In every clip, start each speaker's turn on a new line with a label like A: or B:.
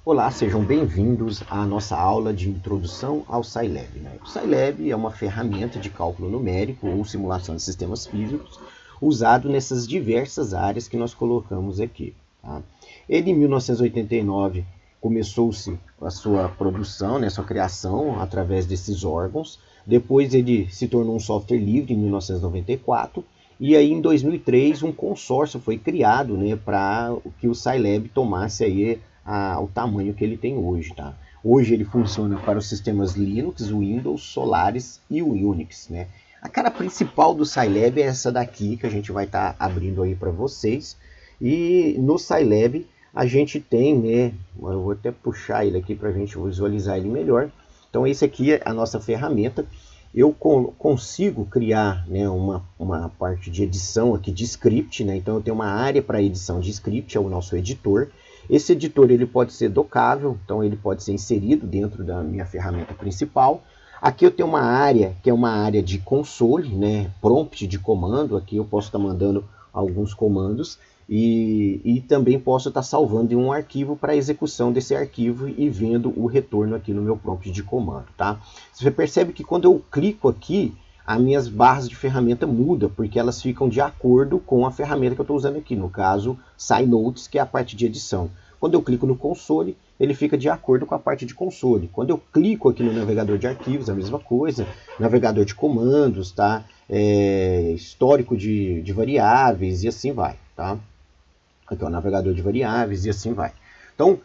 A: Olá, sejam bem-vindos à nossa aula de introdução ao Scilab. O Scilab é uma ferramenta de cálculo numérico ou simulação de sistemas físicos usado nessas diversas áreas que nós colocamos aqui. Tá? Ele, em 1989, começou-se a sua produção, sua criação através desses órgãos. Depois ele se tornou um software livre em 1994. E aí, em 2003, um consórcio foi criado para que o Scilab tomasse aí o tamanho que ele tem hoje. Tá? Hoje ele funciona para os sistemas Linux, Windows, Solaris e o Unix. A cara principal do Scilab é essa daqui que a gente vai estar abrindo aí para vocês. E no Scilab a gente tem, eu vou até puxar ele aqui para a gente visualizar ele melhor. Então esse aqui é a nossa ferramenta. Eu consigo criar uma parte de edição aqui de script, então eu tenho uma área para edição de script, é o nosso editor. Esse editor ele pode ser docável, então ele pode ser inserido dentro da minha ferramenta principal. Aqui eu tenho uma área que é uma área de console, prompt de comando. Aqui eu posso estar mandando alguns comandos e também posso estar salvando em um arquivo para execução desse arquivo e vendo o retorno aqui no meu prompt de comando. Tá? Você percebe que quando eu clico aqui, as minhas barras de ferramenta mudam, porque elas ficam de acordo com a ferramenta que eu estou usando aqui, no caso, SciNotes, que é a parte de edição. Quando eu clico no console, ele fica de acordo com a parte de console. Quando eu clico aqui no navegador de arquivos, a mesma coisa, navegador de comandos, tá? Histórico de variáveis e assim vai. Tá? Aqui é o navegador de variáveis e assim vai. Então,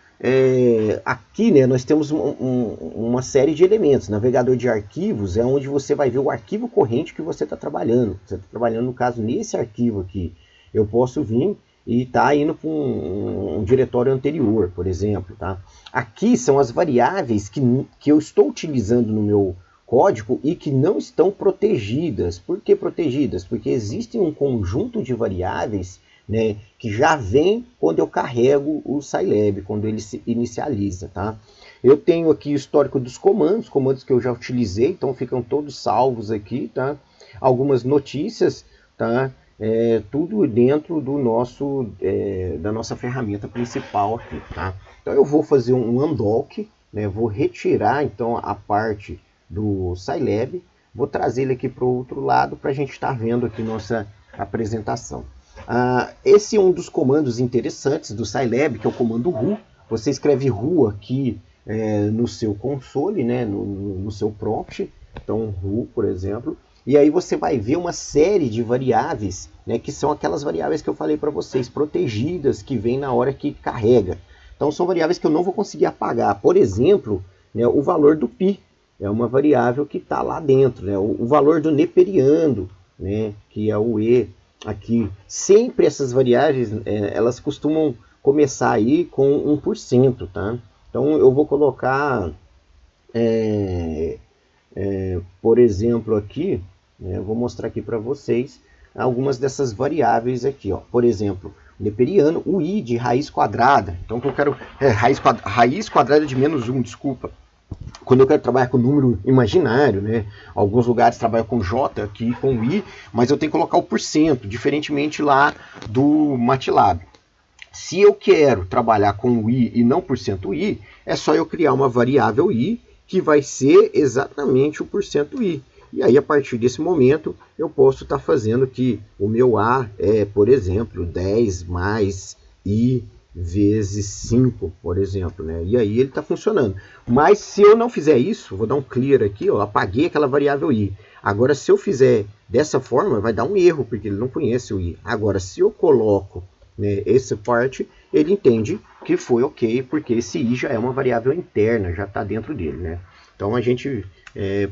A: aqui nós temos uma série de elementos. Navegador de arquivos é onde você vai ver o arquivo corrente que você está trabalhando. Você está trabalhando, no caso, nesse arquivo aqui. Eu posso vir e estar indo para um diretório anterior, por exemplo. Tá? Aqui são as variáveis que eu estou utilizando no meu código e que não estão protegidas. Por que protegidas? Porque existe um conjunto de variáveis que já vem quando eu carrego o Scilab, quando ele se inicializa. Tá? Eu tenho aqui o histórico dos comandos que eu já utilizei, então ficam todos salvos aqui. Tá? Algumas notícias, tá? Tudo dentro do da nossa ferramenta principal aqui. Tá? Então eu vou fazer um undock, vou retirar então a parte do Scilab, vou trazer ele aqui para o outro lado para a gente estar vendo aqui nossa apresentação. Esse é um dos comandos interessantes do Scilab, que é o comando ru. Você escreve ru aqui no seu console, no seu prompt, então ru, por exemplo, e aí você vai ver uma série de variáveis, que são aquelas variáveis que eu falei para vocês, protegidas, que vem na hora que carrega. Então são variáveis que eu não vou conseguir apagar. Por exemplo, o valor do π é uma variável que está lá dentro, o valor do neperiano, que é o e. Aqui, sempre essas variáveis, elas costumam começar aí com 1%, tá? Então eu vou colocar, por exemplo, aqui, eu vou mostrar aqui para vocês algumas dessas variáveis aqui, ó. Por exemplo, neperiano, o i de raiz quadrada. Então eu quero raiz quadrada de menos 1, desculpa. Quando eu quero trabalhar com número imaginário, alguns lugares trabalham com J aqui, com I, mas eu tenho que colocar o porcento, diferentemente lá do MATLAB. Se eu quero trabalhar com o I e não porcento I, é só eu criar uma variável I, que vai ser exatamente o porcento I. E aí, a partir desse momento, eu posso estar fazendo que o meu A é, por exemplo, 10 mais I vezes 5, por exemplo, e aí ele está funcionando. Mas se eu não fizer isso, vou dar um clear aqui, ó, apaguei aquela variável i. Agora, se eu fizer dessa forma, vai dar um erro, porque ele não conhece o i. Agora, se eu coloco essa parte, ele entende que foi ok, porque esse i já é uma variável interna, já está dentro dele. Então, a gente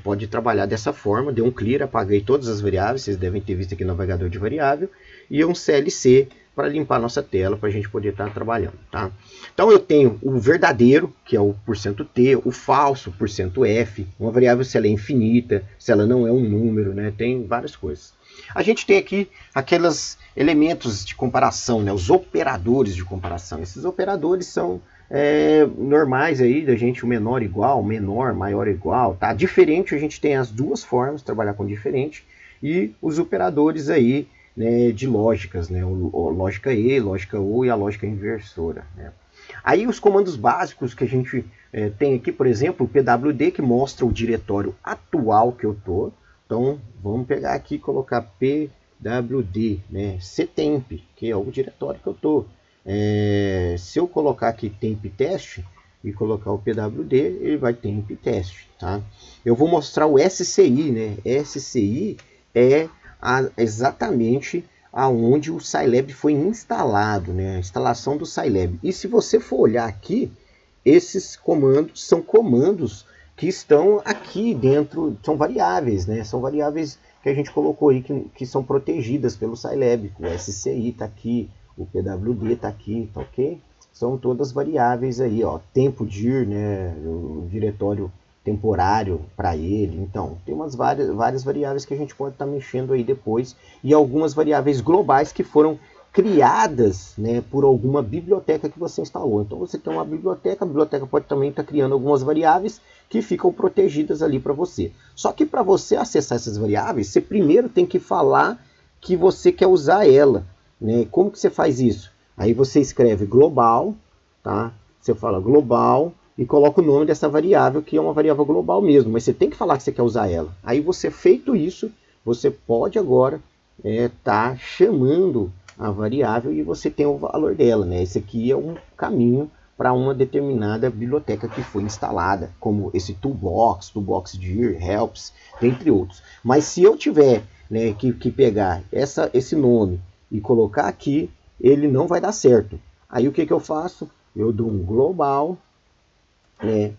A: pode trabalhar dessa forma, deu um clear, apaguei todas as variáveis, vocês devem ter visto aqui no navegador de variável, e um CLC para limpar a nossa tela, para a gente poder estar trabalhando. Tá? Então eu tenho o verdadeiro, que é o %t, o falso, %f, uma variável se ela é infinita, se ela não é um número, tem várias coisas. A gente tem aqui aqueles elementos de comparação, os operadores de comparação. Esses operadores são normais aí da gente, o menor igual, menor, maior igual, tá? Diferente, a gente tem as duas formas, trabalhar com diferente, e os operadores aí, de lógicas, lógica E, lógica OR e a lógica inversora. Aí os comandos básicos que a gente tem aqui, por exemplo, o pwd, que mostra o diretório atual que eu estou. Então, vamos pegar aqui e colocar pwd, né, ctemp, que é o diretório que eu estou. Se eu colocar aqui temp test e colocar o pwd, ele vai temp test, tá? Eu vou mostrar o sci, né? Sci é exatamente aonde o Scilab foi instalado, né? A instalação do Scilab. E se você for olhar aqui, esses comandos são comandos que estão aqui dentro, são variáveis, né? São variáveis que a gente colocou aí que são protegidas pelo Scilab. O sci está aqui, o pwd está aqui, tá ok? São todas variáveis aí, ó. Tempo dir, né? O diretório temporário para ele. Então, tem várias variáveis que a gente pode estar mexendo aí depois, e algumas variáveis globais que foram criadas, né, por alguma biblioteca que você instalou. Então você tem uma biblioteca, a biblioteca pode também estar criando algumas variáveis que ficam protegidas ali para você. Só que para você acessar essas variáveis, você primeiro tem que falar que você quer usar ela, né? Como que você faz isso? Aí você escreve global, tá? Você fala global e coloca o nome dessa variável, que é uma variável global mesmo, mas você tem que falar que você quer usar ela. Aí você, feito isso, você pode agora tá chamando a variável e você tem o valor dela, né? Esse aqui é um caminho para uma determinada biblioteca que foi instalada, como esse toolbox, toolbox.dir, helps, entre outros. Mas se eu tiver, né, que pegar esse nome e colocar aqui, ele não vai dar certo. Aí o que eu faço? Eu dou um global,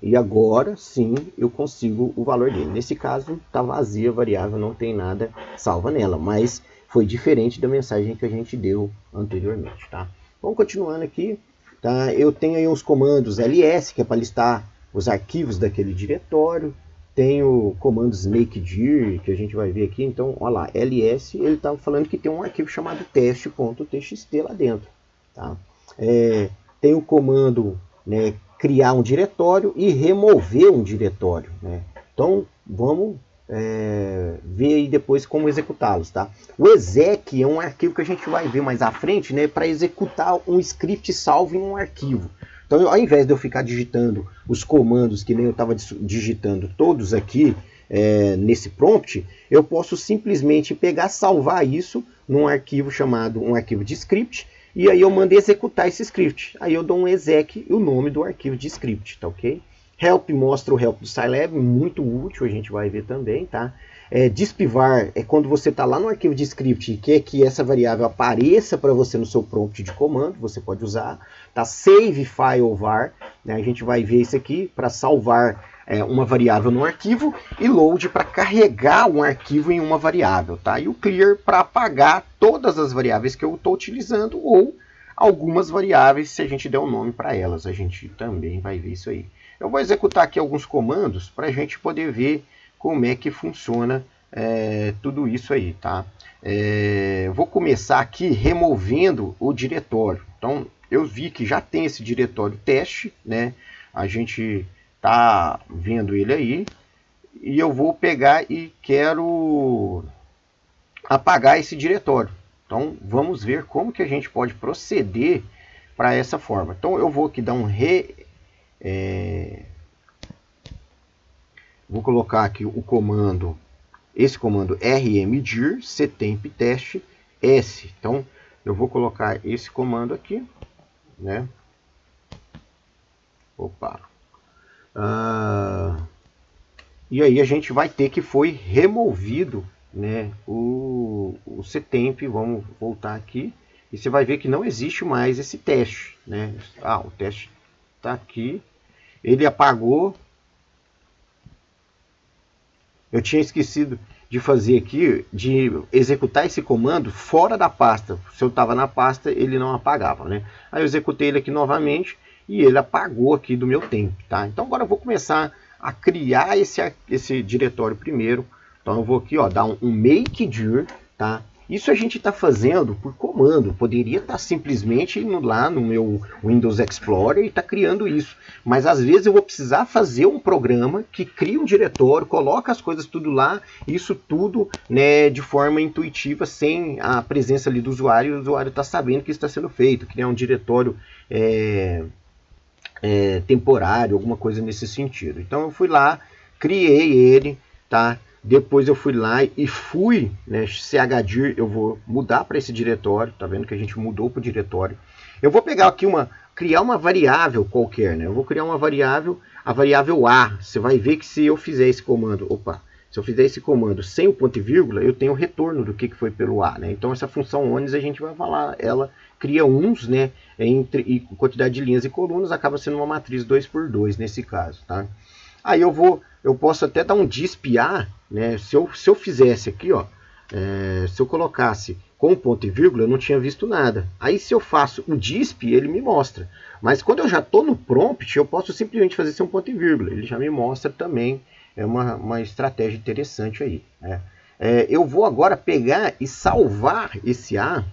A: e agora sim eu consigo o valor dele. Nesse caso está vazia a variável, não tem nada salva nela, mas foi diferente da mensagem que a gente deu anteriormente, tá? Vamos continuando aqui, tá? Eu tenho aí uns comandos ls, que é para listar os arquivos daquele diretório. Tenho comandos makedir, que a gente vai ver aqui. Então, olha lá, ls, ele está falando que tem um arquivo chamado teste.txt lá dentro, tá? Tem o comando, né, criar um diretório e remover um diretório, né? Então, vamos ver aí depois como executá-los, tá? O exec é um arquivo que a gente vai ver mais à frente, né, para executar um script salvo em um arquivo. Então, ao invés de eu ficar digitando os comandos que nem eu estava digitando todos aqui nesse prompt, eu posso simplesmente pegar, salvar isso num arquivo chamado um arquivo de script, e aí eu mando executar esse script. Aí eu dou um exec e o nome do arquivo de script, tá ok? Help mostra o help do Scilab, muito útil, a gente vai ver também, tá? Dispvar é quando você está lá no arquivo de script e quer que essa variável apareça para você no seu prompt de comando, você pode usar. Tá? Save file var, né? A gente vai ver isso aqui para salvar uma variável no arquivo, e load para carregar um arquivo em uma variável, tá? E o clear para apagar todas as variáveis que eu estou utilizando, ou algumas variáveis se a gente der um nome para elas. A gente também vai ver isso aí. Eu vou executar aqui alguns comandos para a gente poder ver como é que funciona tudo isso aí, tá? Vou começar aqui removendo o diretório. Então, eu vi que já tem esse diretório teste, né? A gente tá vendo ele aí, e eu vou pegar e quero apagar esse diretório. Então, vamos ver como que a gente pode proceder para essa forma. Então, eu vou aqui dar um vou colocar aqui o comando, esse comando rmdir ctemp test s. Então, eu vou colocar esse comando aqui, né? Opa. E aí a gente vai ter que foi removido, né, o ctemp. Vamos voltar aqui e você vai ver que não existe mais esse teste, né? O teste está aqui, ele apagou. Eu tinha esquecido de fazer aqui, de executar esse comando fora da pasta. Se eu estava na pasta, ele não apagava, né? Aí eu executei ele aqui novamente e ele apagou aqui do meu tempo, tá? Então agora eu vou começar a criar esse diretório primeiro. Então eu vou aqui, ó, dar um makedir, tá? Isso a gente está fazendo por comando. Poderia estar simplesmente indo lá no meu Windows Explorer e estar criando isso. Mas às vezes eu vou precisar fazer um programa que cria um diretório, coloca as coisas tudo lá, isso tudo, né, de forma intuitiva, sem a presença ali do usuário, e o usuário está sabendo que isso está sendo feito. Criar um diretório temporário, alguma coisa nesse sentido. Então eu fui lá, criei ele, tá? Depois eu fui lá e fui, né, chdir, eu vou mudar para esse diretório, tá vendo que a gente mudou para o diretório. Eu vou pegar aqui criar uma variável qualquer, né? Eu vou criar uma variável, a variável A. Você vai ver que se eu fizer esse comando, se eu fizer esse comando sem o ponto e vírgula, eu tenho o retorno do que foi pelo A, né? Então essa função ones a gente vai falar, ela cria uns, né, e quantidade de linhas e colunas, acaba sendo uma matriz 2×2 nesse caso, tá? Aí eu posso até dar um dispar, né? Se eu fizesse aqui, ó, se eu colocasse com ponto e vírgula, eu não tinha visto nada. Aí se eu faço o disp, ele me mostra. Mas quando eu já estou no prompt, eu posso simplesmente fazer sem um ponto e vírgula. Ele já me mostra também. É uma estratégia interessante aí, né? Eu vou agora pegar e salvar esse A.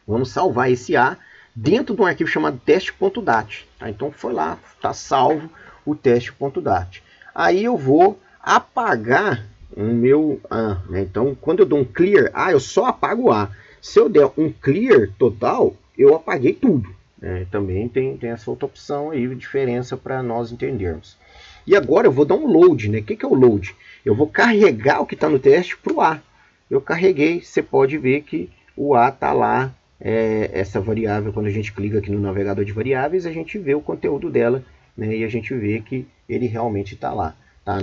A: Vamos salvar esse A dentro de um arquivo chamado teste.dat. Tá? Então foi lá, está salvo o teste.dat. Aí eu vou apagar o meu A, né? Então quando eu dou um clear A, eu só apago o A. Se eu der um clear total, eu apaguei tudo, né? Também tem essa outra opção aí, diferença para nós entendermos. E agora eu vou dar um load, né? O que é o load? Eu vou carregar o que está no teste para o A. Eu carreguei, você pode ver que o A está lá, essa variável, quando a gente clica aqui no navegador de variáveis, a gente vê o conteúdo dela, né? E a gente vê que ele realmente está lá. Tá?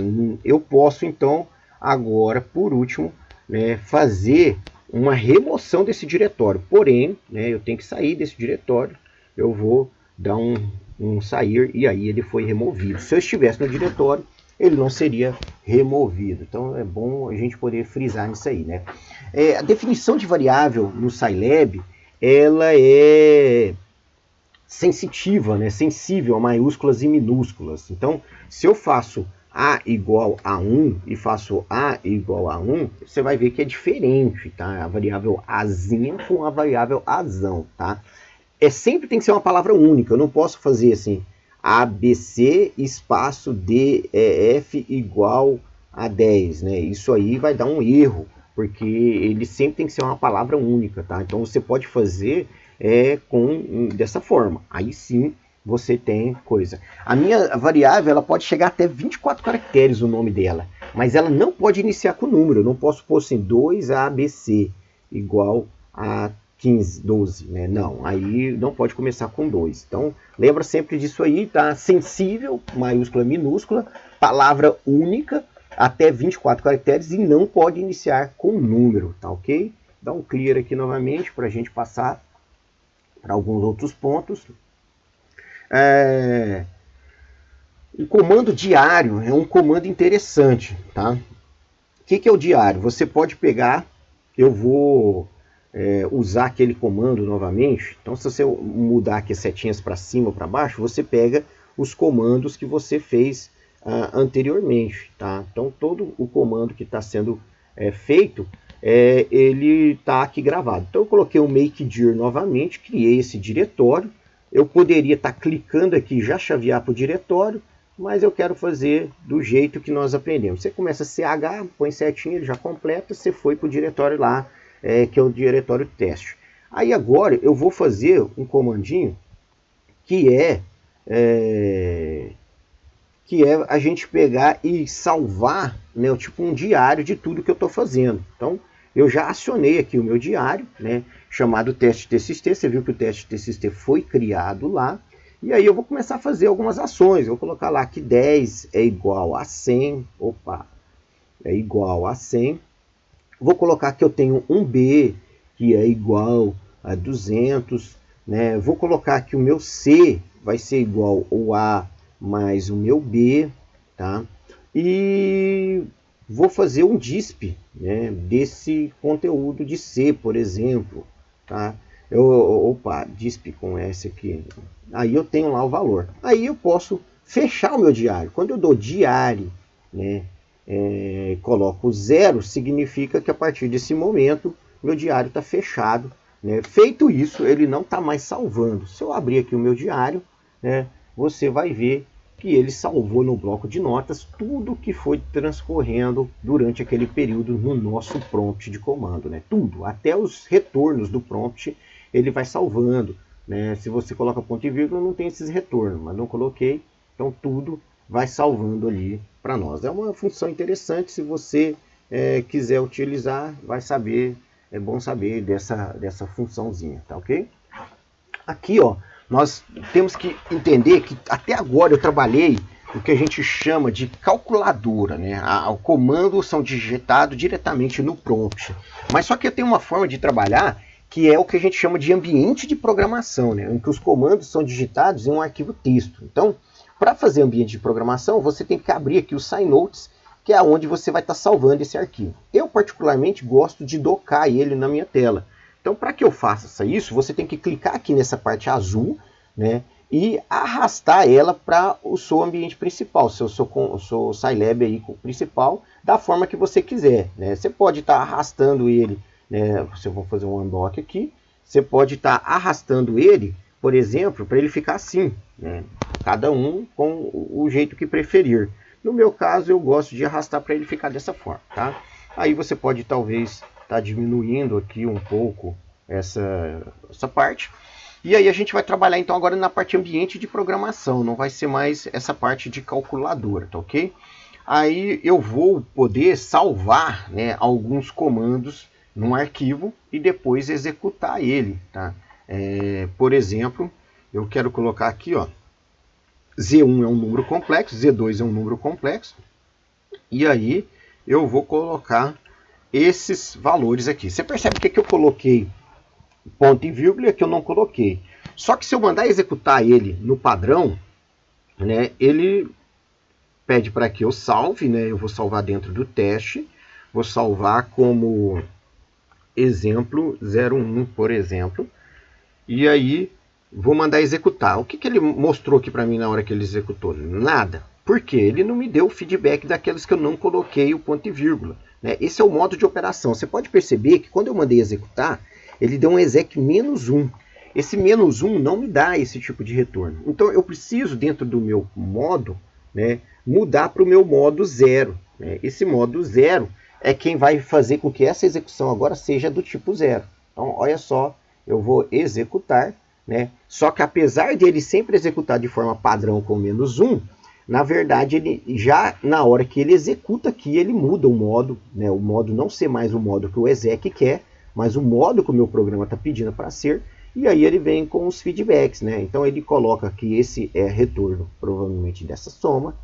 A: Eu posso então, agora, por último, né, fazer uma remoção desse diretório. Porém, né, eu tenho que sair desse diretório, eu vou dar um sair e aí ele foi removido. Se eu estivesse no diretório, ele não seria removido. Então é bom a gente poder frisar nisso aí, né? A definição de variável no Scilab, ela é sensitiva, né? Sensível a maiúsculas e minúsculas. Então, se eu faço A igual a 1 e faço A igual a 1, você vai ver que é diferente, tá? A variável Azinha com a variável Azão, tá? Sempre tem que ser uma palavra única. Eu não posso fazer assim, ABC espaço DEF igual a 10, né? Isso aí vai dar um erro, porque ele sempre tem que ser uma palavra única, tá? Então você pode fazer dessa forma. Aí sim você tem coisa. A minha variável, ela pode chegar até 24 caracteres o nome dela, mas ela não pode iniciar com número. Eu não posso pôr assim 2ABC igual a 15, 12, né? Não, aí não pode começar com 2. Então, lembra sempre disso aí, tá? Sensível, maiúscula, minúscula, palavra única, até 24 caracteres e não pode iniciar com número, tá ok? Dá um clear aqui novamente para a gente passar para alguns outros pontos. O comando diário é um comando interessante, tá? O que é o diário? Você pode pegar, eu vou usar aquele comando novamente. Então, se você mudar aqui as setinhas para cima ou para baixo, você pega os comandos que você fez anteriormente, tá? Então, todo o comando que está sendo feito, ele está aqui gravado. Então, eu coloquei o makedir novamente, criei esse diretório. Eu poderia estar clicando aqui e já chavear para o diretório, mas eu quero fazer do jeito que nós aprendemos. Você começa CH, põe setinha, ele já completa, você foi para o diretório lá, que é o diretório teste. Aí agora eu vou fazer um comandinho que é a gente pegar e salvar, né, tipo um diário de tudo que eu estou fazendo. Então eu já acionei aqui o meu diário, né, chamado teste TXT. Você viu que o teste TXT foi criado lá. E aí eu vou começar a fazer algumas ações. Eu vou colocar lá que 10 é igual a 100. Opa, é igual a 100. Vou colocar que eu tenho um B, que é igual a 200. Né? Vou colocar que o meu C vai ser igual ao A mais o meu B. Tá? E vou fazer um disp, né, desse conteúdo de C, por exemplo. Tá? Disp com S aqui. Aí eu tenho lá o valor. Aí eu posso fechar o meu diário. Quando eu dou diário, né, coloco 0, significa que a partir desse momento meu diário está fechado. Né? Feito isso, ele não está mais salvando. Se eu abrir aqui o meu diário, né, você vai ver que ele salvou no bloco de notas tudo que foi transcorrendo durante aquele período no nosso prompt de comando. Né? Tudo, até os retornos do prompt, ele vai salvando. né? Se você coloca ponto e vírgula, não tem esses retornos, mas não coloquei, então tudo vai salvando ali para nós. É uma função interessante, se você quiser utilizar, vai saber, é bom saber dessa funçãozinha, tá ok? Aqui, ó, nós temos que entender que até agora eu trabalhei o que a gente chama de calculadora, né? O comando são digitados diretamente no prompt. Mas só que eu tenho uma forma de trabalhar que é o que a gente chama de ambiente de programação, né? Em que os comandos são digitados em um arquivo texto. Então, para fazer ambiente de programação, você tem que abrir aqui o SciNotes, que é onde você vai estar salvando esse arquivo. Eu, particularmente, gosto de docar ele na minha tela. Então, para que eu faça isso, você tem que clicar aqui nessa parte azul, né, e arrastar ela para o seu ambiente principal, o seu Scilab aí principal, da forma que você quiser, né? Você pode estar arrastando ele, né, se eu vou fazer um undock aqui, você pode estar arrastando ele, por exemplo, para ele ficar assim, né? Cada um com o jeito que preferir. No meu caso, eu gosto de arrastar para ele ficar dessa forma, tá? Aí você pode talvez estar diminuindo aqui um pouco essa parte. E aí a gente vai trabalhar então agora na parte ambiente de programação, não vai ser mais essa parte de calculadora, tá ok? Aí eu vou poder salvar, né, alguns comandos num arquivo e depois executar ele, tá? Por exemplo, eu quero colocar aqui, ó, Z1 é um número complexo, Z2 é um número complexo, e aí eu vou colocar esses valores aqui. Você percebe que eu coloquei ponto e vírgula que eu não coloquei. Só que se eu mandar executar ele no padrão, né, ele pede para que eu salve, né, eu vou salvar dentro do teste, vou salvar como exemplo 01, por exemplo, e aí vou mandar executar. O que ele mostrou aqui para mim na hora que ele executou? Nada. Por quê? Ele não me deu o feedback daqueles que eu não coloquei o ponto e vírgula, né? Esse é o modo de operação. Você pode perceber que quando eu mandei executar, ele deu um exec -1. Esse -1 não me dá esse tipo de retorno. Então eu preciso, dentro do meu modo, né, mudar para o meu modo 0. Né? Esse modo 0 é quem vai fazer com que essa execução agora seja do tipo 0. Então, olha só, eu vou executar, né? Só que apesar dele sempre executar de forma padrão com -1, na verdade, ele já na hora que ele executa aqui, ele muda o modo, né? O modo não ser mais o modo que o exec quer, mas o modo que o meu programa está pedindo para ser, e aí ele vem com os feedbacks, né? Então ele coloca que esse é retorno provavelmente dessa soma,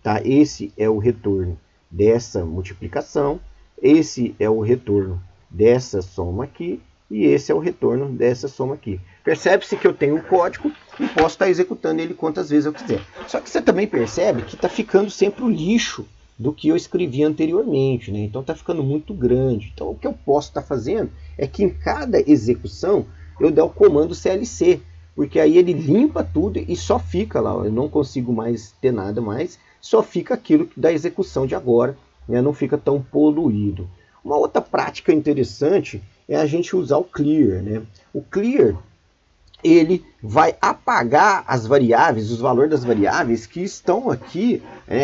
A: tá? Esse é o retorno dessa multiplicação, esse é o retorno dessa soma aqui, e esse é o retorno dessa soma aqui. Percebe-se que eu tenho o código e posso estar executando ele quantas vezes eu quiser. Só que você também percebe que está ficando sempre o lixo do que eu escrevi anteriormente, né? Então está ficando muito grande. Então o que eu posso estar fazendo é que em cada execução eu der o comando CLC, porque aí ele limpa tudo e só fica lá. Eu não consigo mais ter nada mais, só fica aquilo da execução de agora, né? Não fica tão poluído. Uma outra prática interessante é a gente usar o clear, né? O clear, ele vai apagar as variáveis, os valores das variáveis que estão aqui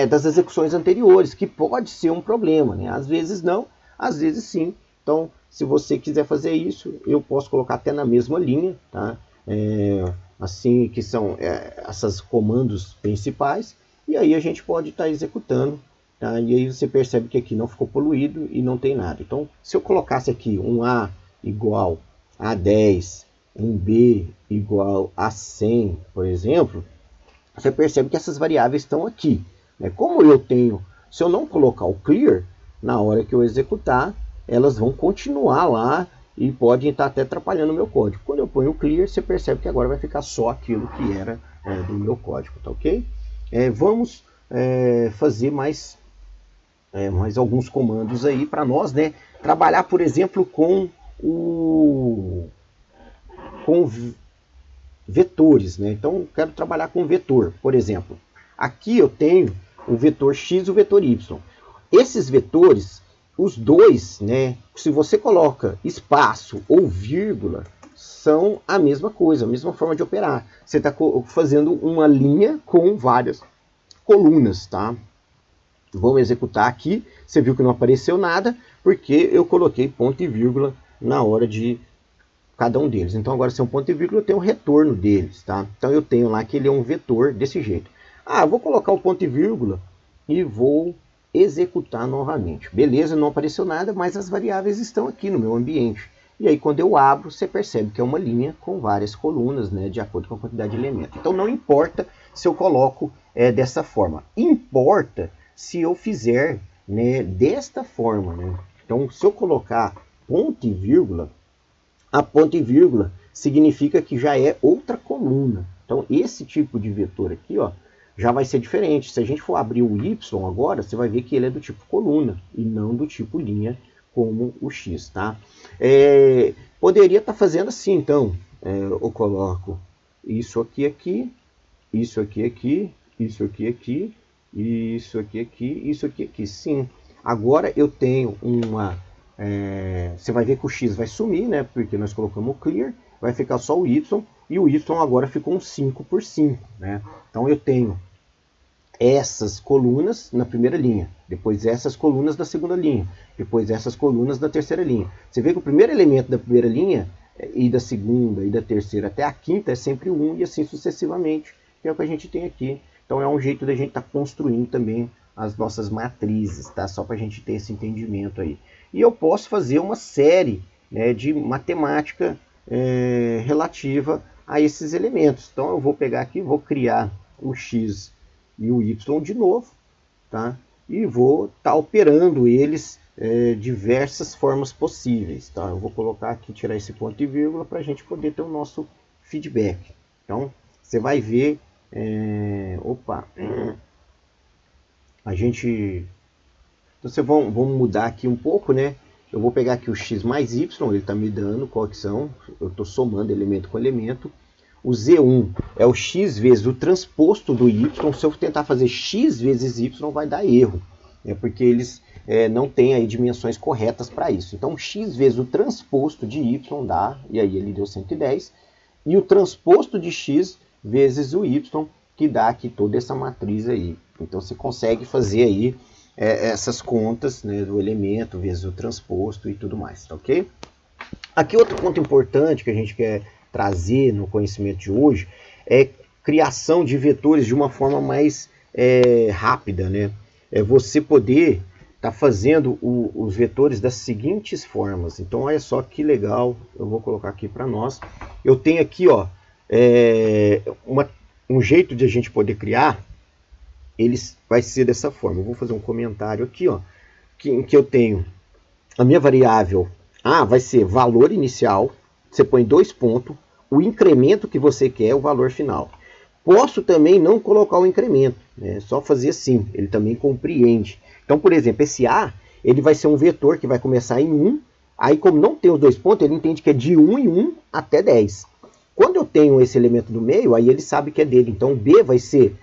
A: das execuções anteriores, que pode ser um problema, né? Às vezes não, às vezes sim. Então, se você quiser fazer isso, eu posso colocar até na mesma linha, tá? Assim que são esses comandos principais, e aí a gente pode estar executando, tá? E aí você percebe que aqui não ficou poluído e não tem nada. Então, se eu colocasse aqui um A igual a 10, um B igual a 100, por exemplo, você percebe que essas variáveis estão aqui, né? Como eu tenho, se eu não colocar o clear, na hora que eu executar, elas vão continuar lá e podem estar até atrapalhando o meu código. Quando eu ponho o clear, você percebe que agora vai ficar só aquilo que era do meu código, tá ok? Vamos fazer mais alguns comandos aí para nós, né? Trabalhar, por exemplo, com vetores, né? Então, eu quero trabalhar com vetor, por exemplo. Aqui eu tenho o vetor x e o vetor y. Esses vetores, os dois, né? Se você coloca espaço ou vírgula, são a mesma coisa, a mesma forma de operar. Você está fazendo uma linha com várias colunas, tá? Vamos executar aqui. Você viu que não apareceu nada, porque eu coloquei ponto e vírgula na hora de cada um deles. Então agora se é um ponto e vírgula, eu tenho o retorno deles, tá? Então eu tenho lá que ele é um vetor desse jeito. Ah, eu vou colocar o ponto e vírgula e vou executar novamente. Beleza, não apareceu nada, mas as variáveis estão aqui no meu ambiente. E aí quando eu abro, você percebe que é uma linha com várias colunas, né, de acordo com a quantidade de elementos. Então não importa se eu coloco dessa forma. Importa se eu fizer, né, desta forma, né? Então se eu colocar ponto e vírgula, a ponto e vírgula significa que já é outra coluna. Então esse tipo de vetor aqui, ó, já vai ser diferente. Se a gente for abrir o y agora, você vai ver que ele é do tipo coluna e não do tipo linha como o x, tá? Poderia estar fazendo assim, então, eu coloco isso aqui, aqui, isso aqui, aqui, isso aqui, aqui, isso aqui, aqui, isso aqui, aqui. Sim. Agora eu tenho uma... você vai ver que o x vai sumir, né? Porque nós colocamos o clear, vai ficar só o y, e o y agora ficou um 5 por 5, né? Então eu tenho essas colunas na primeira linha, depois essas colunas da segunda linha, depois essas colunas da terceira linha. Você vê que o primeiro elemento da primeira linha, e da segunda, e da terceira até a quinta, é sempre 1, e assim sucessivamente, que é o que a gente tem aqui. Então é um jeito da gente estar construindo também as nossas matrizes, tá? Só para a gente ter esse entendimento aí. E eu posso fazer uma série, né, de matemática relativa a esses elementos. Então eu vou pegar aqui, vou criar o x e o y de novo, tá? E vou estar operando eles diversas formas possíveis, tá? Eu vou colocar aqui, tirar esse ponto e vírgula para a gente poder ter o nosso feedback. Então você vai ver, a gente, então vamos mudar aqui um pouco, né? Eu vou pegar aqui o x mais y, ele está me dando qual que são, eu estou somando elemento com elemento. O Z1 é o x vezes o transposto do y. Se eu tentar fazer x vezes y, vai dar erro, né? Porque eles não têm aí dimensões corretas para isso. Então, x vezes o transposto de y dá, e aí ele deu 110, e o transposto de x vezes o y, que dá aqui toda essa matriz aí. Então, você consegue fazer aí essas contas, né, do elemento vezes o transposto e tudo mais, tá ok? Aqui outro ponto importante que a gente quer trazer no conhecimento de hoje é criação de vetores de uma forma mais rápida, né? Você poder estar fazendo os vetores das seguintes formas. Então olha só que legal, eu vou colocar aqui para nós. Eu tenho aqui, ó, um jeito de a gente poder criar, eles vai ser dessa forma. Eu vou fazer um comentário aqui, ó, em que eu tenho a minha variável A vai ser valor inicial, você põe 2 pontos, o incremento que você quer, o valor final. Posso também não colocar o incremento, né? Só fazer assim, ele também compreende. Então, por exemplo, esse A, ele vai ser um vetor que vai começar em 1, aí como não tem os 2 pontos, ele entende que é de 1 em 1 até 10. Quando eu tenho esse elemento do meio, aí ele sabe que é dele. Então, B vai ser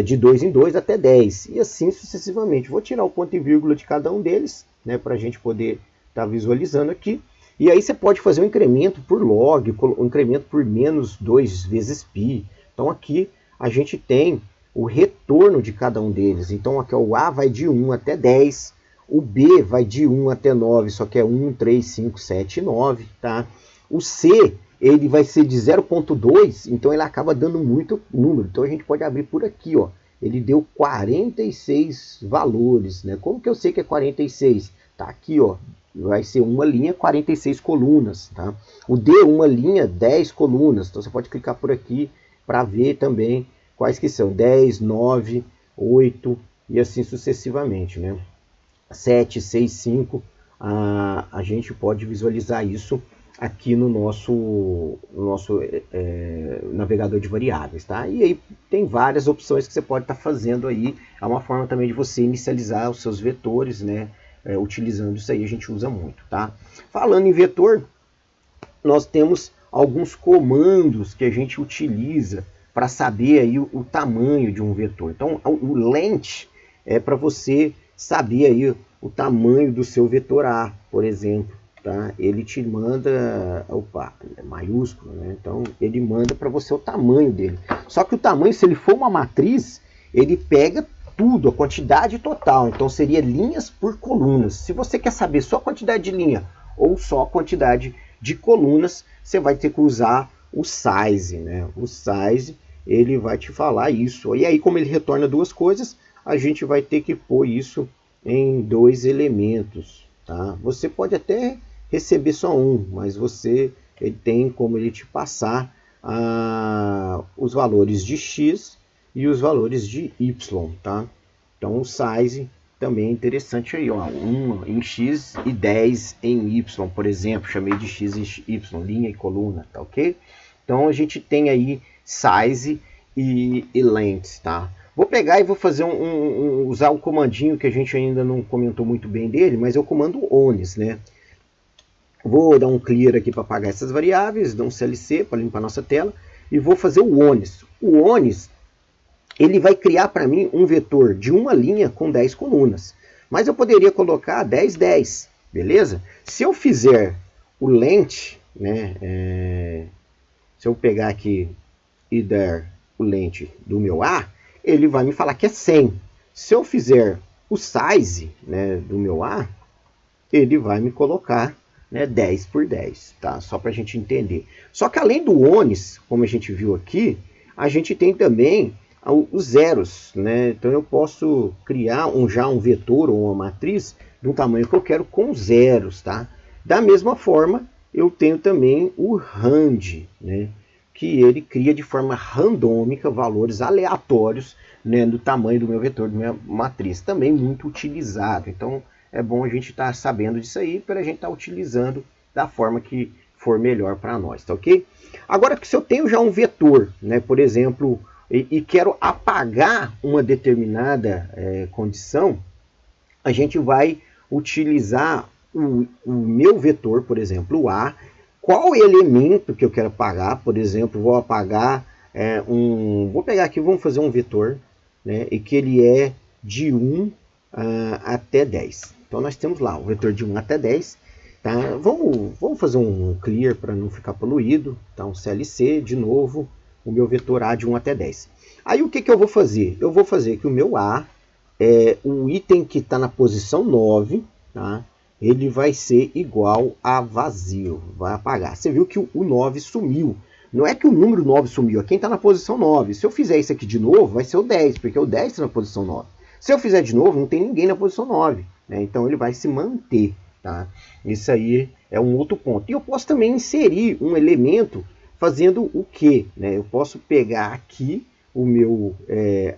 A: de 2 em 2 até 10, e assim sucessivamente. Vou tirar o ponto e vírgula de cada um deles, né, para a gente poder estar visualizando aqui. E aí você pode fazer um incremento por log, um incremento por menos 2 vezes π. Então aqui a gente tem o retorno de cada um deles. Então aqui o A vai de 1 até 10, o B vai de 1 até 9, só que é 1, 3, 5, 7 e 9. Tá? O C ele vai ser de 0,2, então ele acaba dando muito número. Então a gente pode abrir por aqui, ó. Ele deu 46 valores, né? Como que eu sei que é 46? Tá aqui, ó. Vai ser uma linha, 46 colunas, tá? O D, uma linha, 10 colunas. Então você pode clicar por aqui para ver também quais que são. 10, 9, 8 e assim sucessivamente, né? 7, 6, 5. A gente pode visualizar isso aqui no nosso navegador de variáveis, tá? E aí tem várias opções que você pode estar fazendo aí. É uma forma também de você inicializar os seus vetores, né? Utilizando isso aí, a gente usa muito, tá? Falando em vetor, nós temos alguns comandos que a gente utiliza para saber aí o tamanho de um vetor. Então, o length é para você saber aí o tamanho do seu vetor A, por exemplo. Tá? Ele te manda, é maiúsculo, né? Então ele manda para você o tamanho dele. Só que o tamanho, se ele for uma matriz, ele pega tudo, a quantidade total. Então seria linhas por colunas. Se você quer saber só a quantidade de linha ou só a quantidade de colunas, você vai ter que usar o size, né? O size, ele vai te falar isso. E aí, como ele retorna duas coisas, a gente vai ter que pôr isso em dois elementos, tá? Você pode até receber só um, mas ele tem como ele te passar os valores de x e os valores de y, tá? Então o size também é interessante aí, ó, 1 em x e 10 em y, por exemplo, chamei de x e y, linha e coluna, tá ok? Então a gente tem aí size e length, tá? Vou pegar e vou fazer usar o comandinho que a gente ainda não comentou muito bem dele, mas é o comando ones, né? Vou dar um clear aqui para apagar essas variáveis, dar um CLC para limpar a nossa tela, e vou fazer o ones. O ones, ele vai criar para mim um vetor de uma linha com 10 colunas. Mas eu poderia colocar 10, 10, beleza? Se eu fizer o length, né, se eu pegar aqui e der o length do meu A, ele vai me falar que é 100. Se eu fizer o size, né, do meu A, ele vai me colocar, né, 10 por 10, tá? Só para a gente entender. Só que além do ones, como a gente viu aqui, a gente tem também os zeros, né? Então eu posso criar já um vetor ou uma matriz do tamanho que eu quero com zeros, tá? Da mesma forma, eu tenho também o rand, né? Que ele cria de forma randômica valores aleatórios, né, do tamanho do meu vetor, da minha matriz. Também muito utilizado. Então é bom a gente estar sabendo disso aí para a gente estar utilizando da forma que for melhor para nós, tá ok? Agora, se eu tenho já um vetor, né, por exemplo, e quero apagar uma determinada condição, a gente vai utilizar o meu vetor, por exemplo, o A. Qual elemento que eu quero apagar? Por exemplo, vou apagar vou pegar aqui, vamos fazer um vetor, né, e que ele é de 1 até 10. Então nós temos lá o vetor de 1 até 10. Tá? Vamos fazer um clear para não ficar poluído. Então CLC, de novo, o meu vetor A de 1 até 10. Aí o que eu vou fazer? Eu vou fazer que o meu A, o item que está na posição 9, tá? Ele vai ser igual a vazio, vai apagar. Você viu que o 9 sumiu. Não é que o número 9 sumiu, é quem está na posição 9. Se eu fizer isso aqui de novo, vai ser o 10, porque o 10 está na posição 9. Se eu fizer de novo, não tem ninguém na posição 9. Né? Então ele vai se manter. Tá? Isso aí é um outro ponto. E eu posso também inserir um elemento fazendo o quê? Né? Eu posso pegar aqui o meu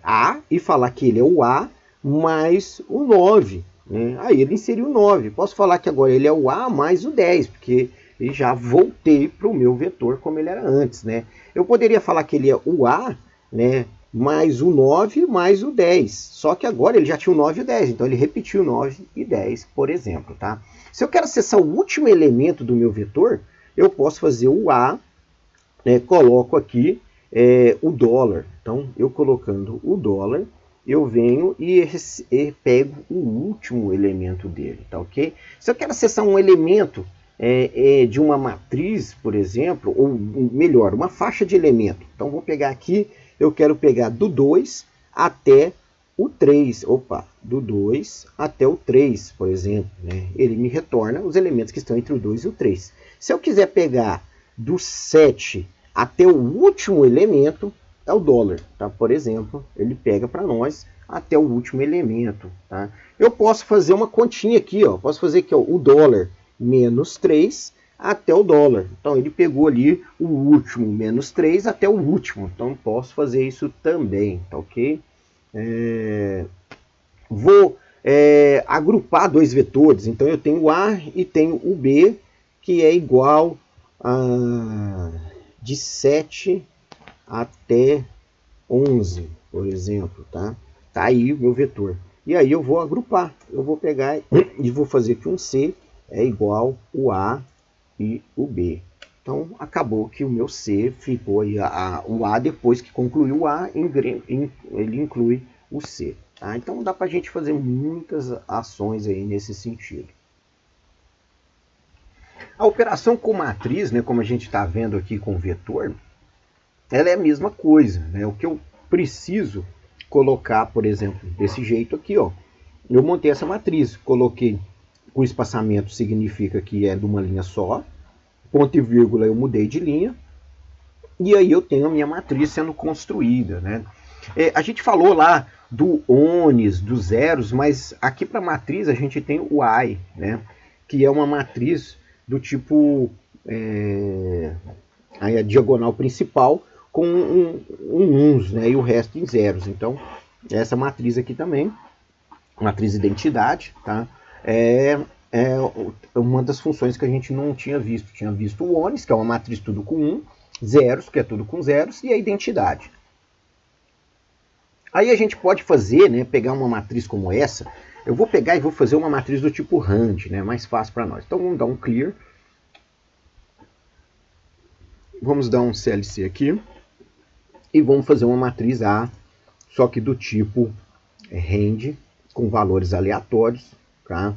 A: A e falar que ele é o A mais o 9. Né? Aí ele inseriu o 9. Posso falar que agora ele é o A mais o 10, porque eu já voltei para o meu vetor como ele era antes. Né? Eu poderia falar que ele é o A, né, mais o 9 mais o 10. Só que agora ele já tinha o 9 e o 10, então ele repetiu 9 e 10, por exemplo. Tá? Se eu quero acessar o último elemento do meu vetor, eu posso fazer o A, né, coloco aqui o dólar. Então, eu colocando o dólar, eu venho e pego o último elemento dele, tá ok? Se eu quero acessar um elemento de uma matriz, por exemplo, ou melhor, uma faixa de elemento. Então, vou pegar aqui, eu quero pegar do 2 até o 3. Opa, do 2 até o 3, por exemplo. Né? Ele me retorna os elementos que estão entre o 2 e o 3. Se eu quiser pegar do 7 até o último elemento, é o dólar. Tá? Por exemplo, ele pega para nós até o último elemento. Tá? Eu posso fazer uma continha aqui. Ó. Posso fazer aqui ó, o dólar menos 3 até o dólar. Então, ele pegou ali o último menos 3 até o último. Então, posso fazer isso também. Tá ok? Vou agrupar dois vetores. Então, eu tenho o A e tenho o B, que é igual a de 7 até 11, por exemplo, tá? Tá aí o meu vetor. E aí eu vou agrupar. Eu vou pegar e vou fazer que um C é igual o A e o B. Então, acabou que o meu C ficou aí, o A depois que concluiu o A, ele inclui o C. Tá? Então, dá para a gente fazer muitas ações aí nesse sentido. A operação com matriz, né, como a gente está vendo aqui com vetor, ela é a mesma coisa. Né? O que eu preciso colocar, por exemplo, desse jeito aqui, ó, eu montei essa matriz, coloquei com espaçamento, significa que é de uma linha só, ponto e vírgula eu mudei de linha, e aí eu tenho a minha matriz sendo construída, né? A gente falou lá do ones, dos zeros, mas aqui para matriz a gente tem o I, né? Que é uma matriz do tipo a diagonal principal com uns, né? E o resto em zeros. Então, essa matriz aqui também, matriz identidade, tá? É uma das funções que a gente não tinha visto. Tinha visto o ones, que é uma matriz tudo com 1, zeros, que é tudo com zeros, e a identidade. Aí a gente pode fazer, né, pegar uma matriz como essa. Eu vou pegar e vou fazer uma matriz do tipo rand, né, mais fácil para nós. Então vamos dar um clear. Vamos dar um CLC aqui. E vamos fazer uma matriz A, só que do tipo rand, com valores aleatórios, tá?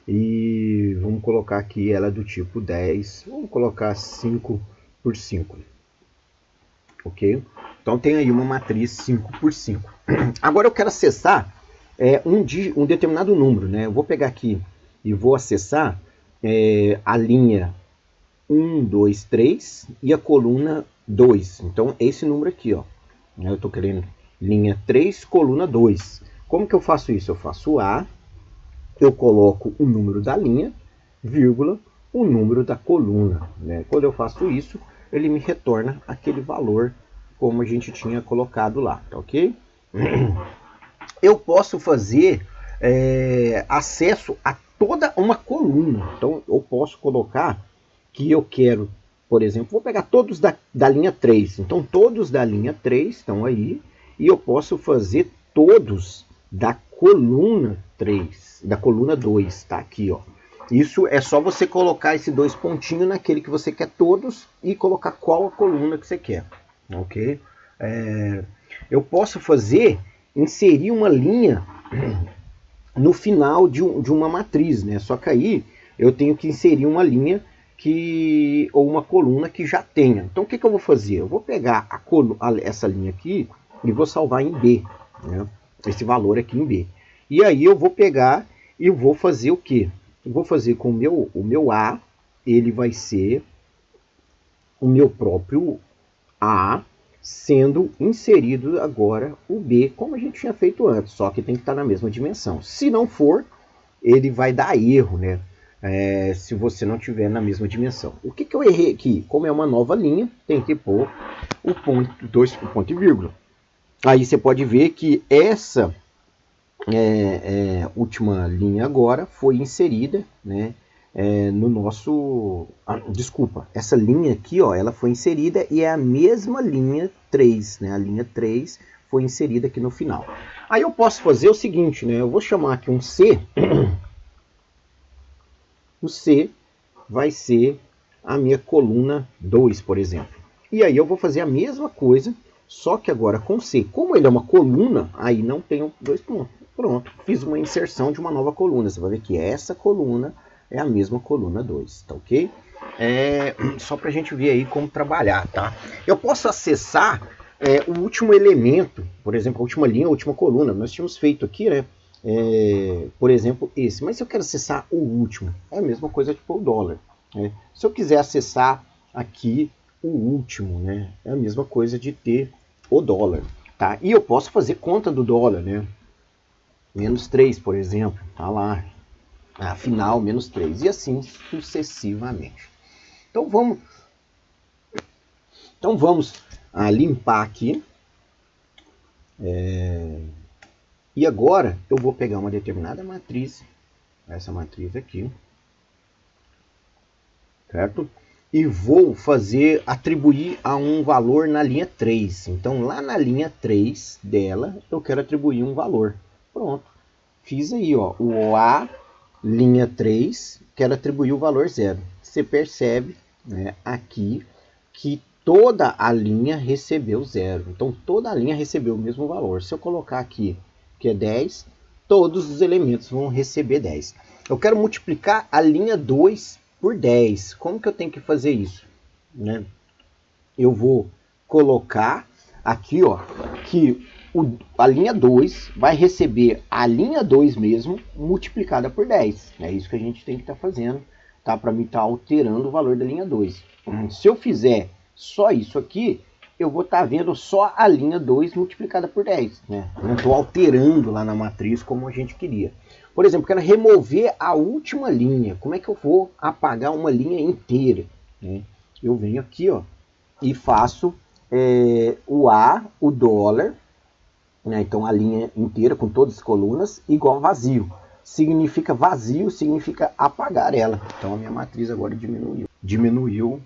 A: E vamos colocar aqui ela do tipo 10, vamos colocar 5 por 5. Ok? Então tem aí uma matriz 5 por 5. Agora eu quero acessar um determinado número, né? Eu vou pegar aqui e vou acessar a linha 1, 2, 3 e a coluna 2. Então esse número aqui, ó. Eu estou querendo linha 3, coluna 2. Como que eu faço isso? Eu faço A, eu coloco o número da linha, vírgula, o número da coluna, né? Quando eu faço isso, ele me retorna aquele valor como a gente tinha colocado lá, tá ok? Eu posso fazer acesso a toda uma coluna. Então, eu posso colocar que eu quero, por exemplo, vou pegar todos da linha 3. Então, todos da linha 3 estão aí. E eu posso fazer todos da coluna 3, da coluna 2, tá aqui, ó. Isso é só você colocar esse dois pontinhos naquele que você quer todos e colocar qual a coluna que você quer, ok? Eu posso inserir uma linha no final de uma matriz, né? Só que aí eu tenho que inserir uma linha ou uma coluna que já tenha. Então o que eu vou fazer? Eu vou pegar essa linha aqui e vou salvar em B, né? Esse valor aqui em B. E aí eu vou pegar e vou fazer o quê? Eu vou fazer com o meu A, ele vai ser o meu próprio A, sendo inserido agora o B, como a gente tinha feito antes, só que tem que estar na mesma dimensão. Se não for, ele vai dar erro, né? Se você não tiver na mesma dimensão. O que eu errei aqui? Como é uma nova linha, tem que pôr o ponto e vírgula. Aí você pode ver que essa última linha agora foi inserida, né, no nosso... desculpa, essa linha aqui, ó, ela foi inserida e é a mesma linha 3, né? A linha 3 foi inserida aqui no final. Aí eu posso fazer o seguinte, né? Eu vou chamar aqui um C. O C vai ser a minha coluna 2, por exemplo. E aí eu vou fazer a mesma coisa, só que agora com C. Como ele é uma coluna, aí não tenho dois pontos. Pronto, fiz uma inserção de uma nova coluna. Você vai ver que essa coluna é a mesma coluna 2, tá ok? Só para a gente ver aí como trabalhar, tá? Eu posso acessar o último elemento, por exemplo, a última linha, a última coluna. Nós tínhamos feito aqui, né? Por exemplo, esse. Mas se eu quero acessar o último, é a mesma coisa tipo o dólar. Né? Se eu quiser acessar aqui o último, né? É a mesma coisa de ter o dólar. Tá? E eu posso fazer conta do dólar, né? Menos 3, por exemplo. Tá lá. Afinal, menos 3. E assim sucessivamente. Então vamos limpar aqui. E agora eu vou pegar uma determinada matriz, essa matriz aqui, certo? E vou atribuir a um valor na linha 3. Então lá na linha 3 dela eu quero atribuir um valor. Pronto. Fiz aí, ó, o A, linha 3, quero atribuir o valor 0. Você percebe, né, aqui que toda a linha recebeu 0. Então toda a linha recebeu o mesmo valor. Se eu colocar aqui que é 10, todos os elementos vão receber 10. Eu quero multiplicar a linha 2 por 10. Como que eu tenho que fazer isso? Né? Eu vou colocar aqui, ó, que a linha 2 vai receber a linha 2 mesmo multiplicada por 10. É isso que a gente tem que estar fazendo. tá? Para mim estar alterando o valor da linha 2. Se eu fizer só isso aqui, eu vou estar vendo só a linha 2 multiplicada por 10, né? Não estou alterando lá na matriz como a gente queria. Por exemplo, quero remover a última linha. Como é que eu vou apagar uma linha inteira, né? Eu venho aqui, ó, e faço o A, o dólar, né? Então a linha inteira com todas as colunas igual vazio. Significa vazio, significa apagar ela. Então a minha matriz agora diminuiu.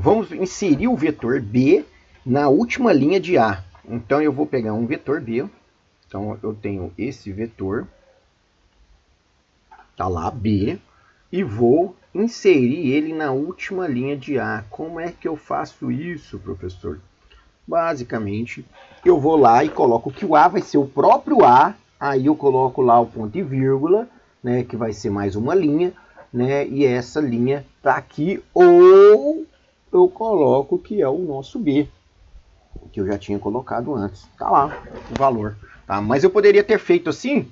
A: Vamos inserir o vetor B na última linha de A. Então eu vou pegar um vetor B. Então eu tenho esse vetor, tá lá, B, e vou inserir ele na última linha de A. Como é que eu faço isso, professor? Basicamente, eu vou lá e coloco que o A vai ser o próprio A, aí eu coloco lá o ponto e vírgula, né, que vai ser mais uma linha, né, e essa linha tá aqui, ou eu coloco que é o nosso B, que eu já tinha colocado antes. Tá lá o valor, tá? Mas eu poderia ter feito assim,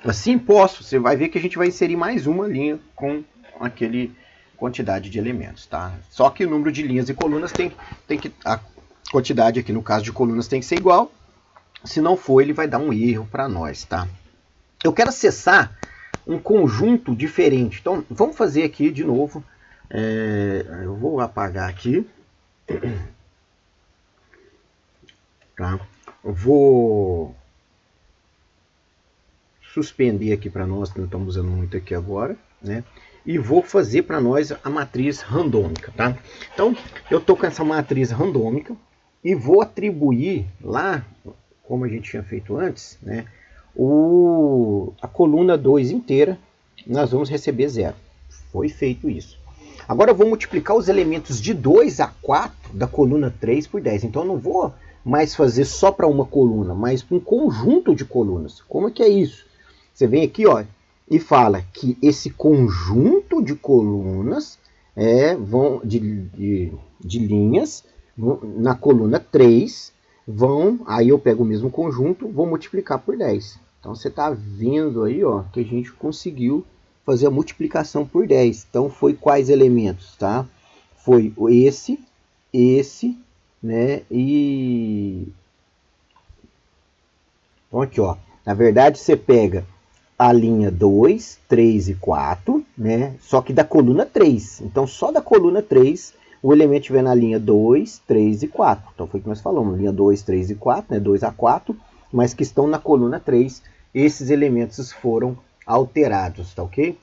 A: assim posso. Você vai ver que a gente vai inserir mais uma linha com aquele quantidade de elementos, tá? Só que o número de linhas e colunas tem que, a quantidade aqui no caso de colunas tem que ser igual. Se não for, ele vai dar um erro para nós, tá? Eu quero acessar um conjunto diferente. Então, vamos fazer aqui de novo. Eu vou apagar aqui. Tá? Eu vou suspender aqui para nós, que não estamos usando muito aqui agora, né? E vou fazer para nós a matriz randômica, tá? Então, eu estou com essa matriz randômica e vou atribuir lá, como a gente tinha feito antes, né? A coluna 2 inteira, nós vamos receber 0. Foi feito isso. Agora eu vou multiplicar os elementos de 2 a 4 da coluna 3 por 10. Então eu não vou mais fazer só para uma coluna, mas para um conjunto de colunas. Como é que é isso? Você vem aqui, ó, e fala que esse conjunto de colunas de linhas na coluna 3 aí eu pego o mesmo conjunto, vou multiplicar por 10. Então você está vendo aí, ó, que a gente conseguiu fazer a multiplicação por 10. Então foi quais elementos, tá? Foi esse, né? Então aqui, ó, na verdade você pega a linha 2, 3 e 4, né? Só que da coluna 3. Então só da coluna 3 o elemento estiver na linha 2, 3 e 4. Então foi o que nós falamos, linha 2, 3 e 4, né? 2 a 4, mas que estão na coluna 3, esses elementos foram alterados, tá ok?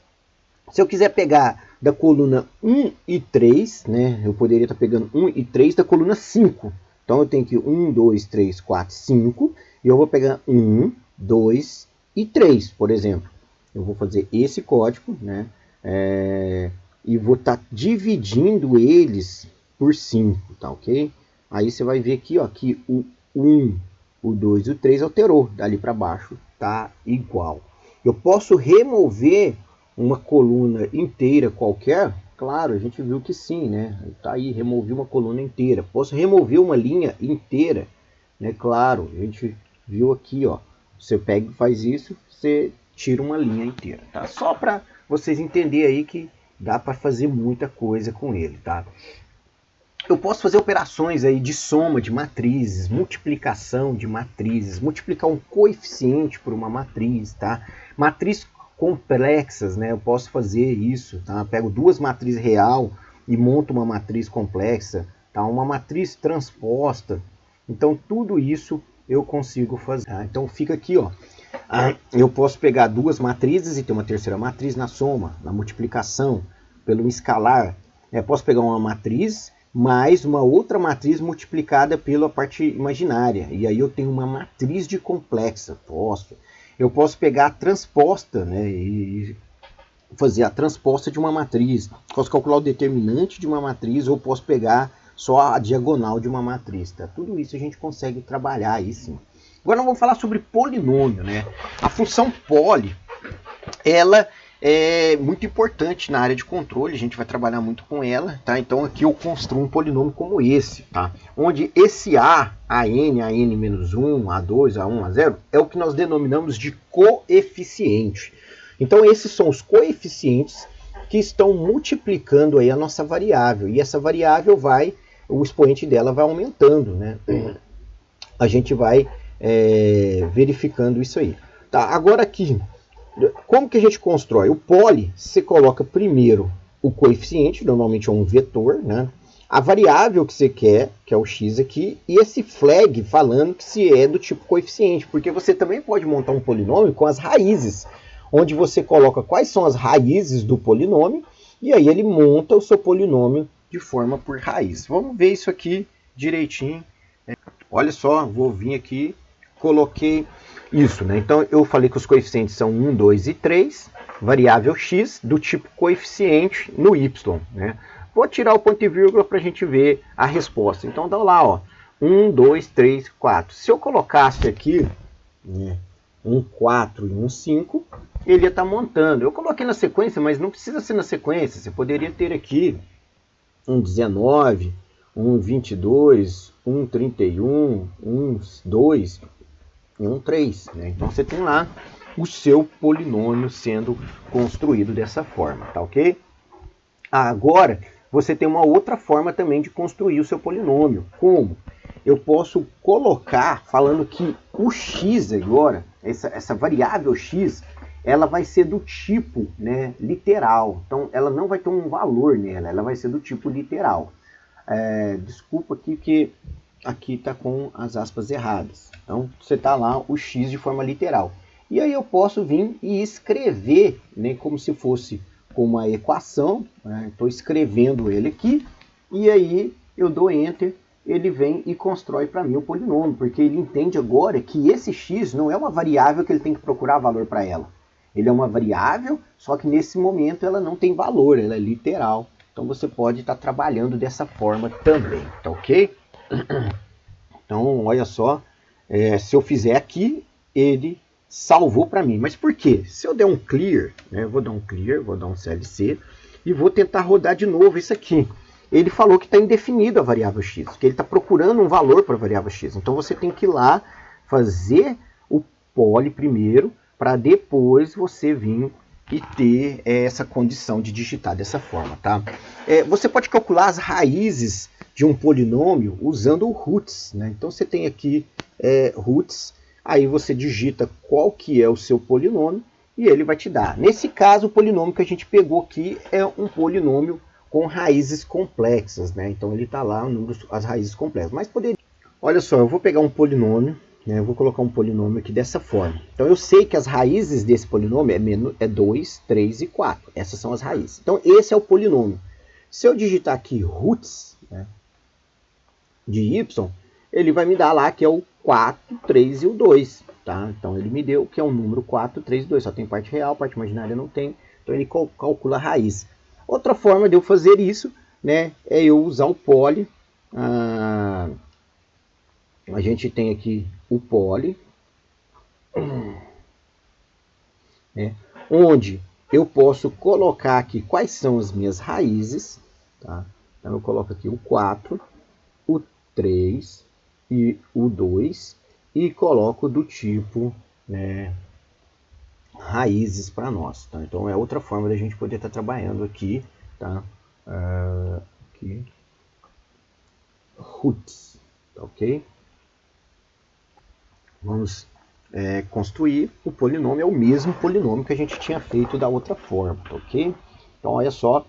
A: Se eu quiser pegar da coluna 1 e 3, né? Eu poderia estar pegando 1 e 3 da coluna 5. Então eu tenho aqui 1, 2, 3, 4, 5, e eu vou pegar 1, 2 e 3, por exemplo. Eu vou fazer esse código, né? E vou estar dividindo eles por 5, tá ok? Aí você vai ver aqui, ó, que o 1, o 2 e o 3 alterou. Dali para baixo tá igual. Eu posso remover uma coluna inteira qualquer? Claro, a gente viu que sim, né? Tá aí, removi uma coluna inteira. Posso remover uma linha inteira? Né? Claro, a gente viu aqui, ó. Você pega e faz isso, você tira uma linha inteira, tá? Só para vocês entenderem aí que dá para fazer muita coisa com ele, tá? Eu posso fazer operações aí de soma de matrizes, multiplicação de matrizes, multiplicar um coeficiente por uma matriz, tá? Matriz complexas, né? Eu posso fazer isso, tá? Pego duas matrizes real e monto uma matriz complexa, tá? Uma matriz transposta. Então tudo isso eu consigo fazer. Tá? Então fica aqui, ó. Eu posso pegar duas matrizes e ter uma terceira matriz na soma, na multiplicação, pelo escalar. Eu posso pegar uma matriz mais uma outra matriz multiplicada pela parte imaginária. E aí eu tenho uma matriz de complexa. Eu posso pegar a transposta, né, e fazer a transposta de uma matriz. Posso calcular o determinante de uma matriz ou posso pegar só a diagonal de uma matriz. Tá? Tudo isso a gente consegue trabalhar aí sim. Agora nós vamos falar sobre polinômio, né? A função poly, ela é muito importante na área de controle, a gente vai trabalhar muito com ela, tá? Então aqui eu construo um polinômio como esse, tá? Onde esse a n-1, a2, a1, a0, é o que nós denominamos de coeficiente. Então esses são os coeficientes que estão multiplicando aí a nossa variável. E essa variável o expoente dela vai aumentando, né? A gente vai verificando isso aí. Tá, agora aqui, como que a gente constrói? O poly, você coloca primeiro o coeficiente, normalmente é um vetor, né? A variável que você quer, que é o x aqui, e esse flag falando que se é do tipo coeficiente, porque você também pode montar um polinômio com as raízes, onde você coloca quais são as raízes do polinômio, e aí ele monta o seu polinômio de forma por raiz. Vamos ver isso aqui direitinho. Olha só, vou vir aqui, coloquei isso, né? Então eu falei que os coeficientes são 1, 2 e 3, variável x do tipo coeficiente no y, né? Vou tirar o ponto e vírgula para a gente ver a resposta. Então dá lá, ó, 1, 2, 3, 4. Se eu colocasse aqui, né, um 4 e um 5, ele ia estar montando. Eu coloquei na sequência, mas não precisa ser na sequência. Você poderia ter aqui um 19, um 22, um 31, um 2 e um 3. Né? Então você tem lá o seu polinômio sendo construído dessa forma, tá ok? Agora, você tem uma outra forma também de construir o seu polinômio. Como? Eu posso colocar, falando que o x agora, essa variável x, ela vai ser do tipo, né, literal. Então, ela não vai ter um valor nela, ela vai ser do tipo literal. Desculpa aqui que aqui está com as aspas erradas. Então, você está lá o x de forma literal. E aí eu posso vir e escrever, né, como se fosse com uma equação, né? Estou escrevendo ele aqui, e aí eu dou Enter, ele vem e constrói para mim o polinômio, porque ele entende agora que esse x não é uma variável que ele tem que procurar valor para ela. Ele é uma variável, só que nesse momento ela não tem valor, ela é literal. Então você pode estar trabalhando dessa forma também, tá ok? Então, olha só, se eu fizer aqui, ele salvou para mim. Mas por quê? Se eu der um clear, né, eu vou dar um clear, vou dar um CLC e vou tentar rodar de novo isso aqui. Ele falou que está indefinido a variável x, que ele está procurando um valor para a variável x. Então você tem que ir lá fazer o poly primeiro, para depois você vir e ter essa condição de digitar dessa forma, tá? Você pode calcular as raízes de um polinômio usando o roots, né? Então você tem aqui roots. Aí você digita qual que é o seu polinômio e ele vai te dar. Nesse caso, o polinômio que a gente pegou aqui é um polinômio com raízes complexas, né? Então ele está lá, as raízes complexas. Mas poderia... Olha só, eu vou pegar um polinômio, né? Eu vou colocar um polinômio aqui dessa forma. Então eu sei que as raízes desse polinômio é 2, 3 e 4. Essas são as raízes. Então esse é o polinômio. Se eu digitar aqui roots, né, de y, ele vai me dar lá que é o 4, 3 e o 2. Tá? Então ele me deu que é o número 4, 3 e 2. Só tem parte real, parte imaginária não tem. Então ele calcula a raiz. Outra forma de eu fazer isso, né, é eu usar o poly. A gente tem aqui o poly, né, onde eu posso colocar aqui quais são as minhas raízes. Tá? Então eu coloco aqui o 4, o 3 e o 2 e coloco do tipo, né, raízes para nós. Tá? Então é outra forma da gente poder estar trabalhando aqui, tá? Aqui, roots, tá ok? Vamos construir o polinômio, é o mesmo polinômio que a gente tinha feito da outra forma, tá ok? Então olha só,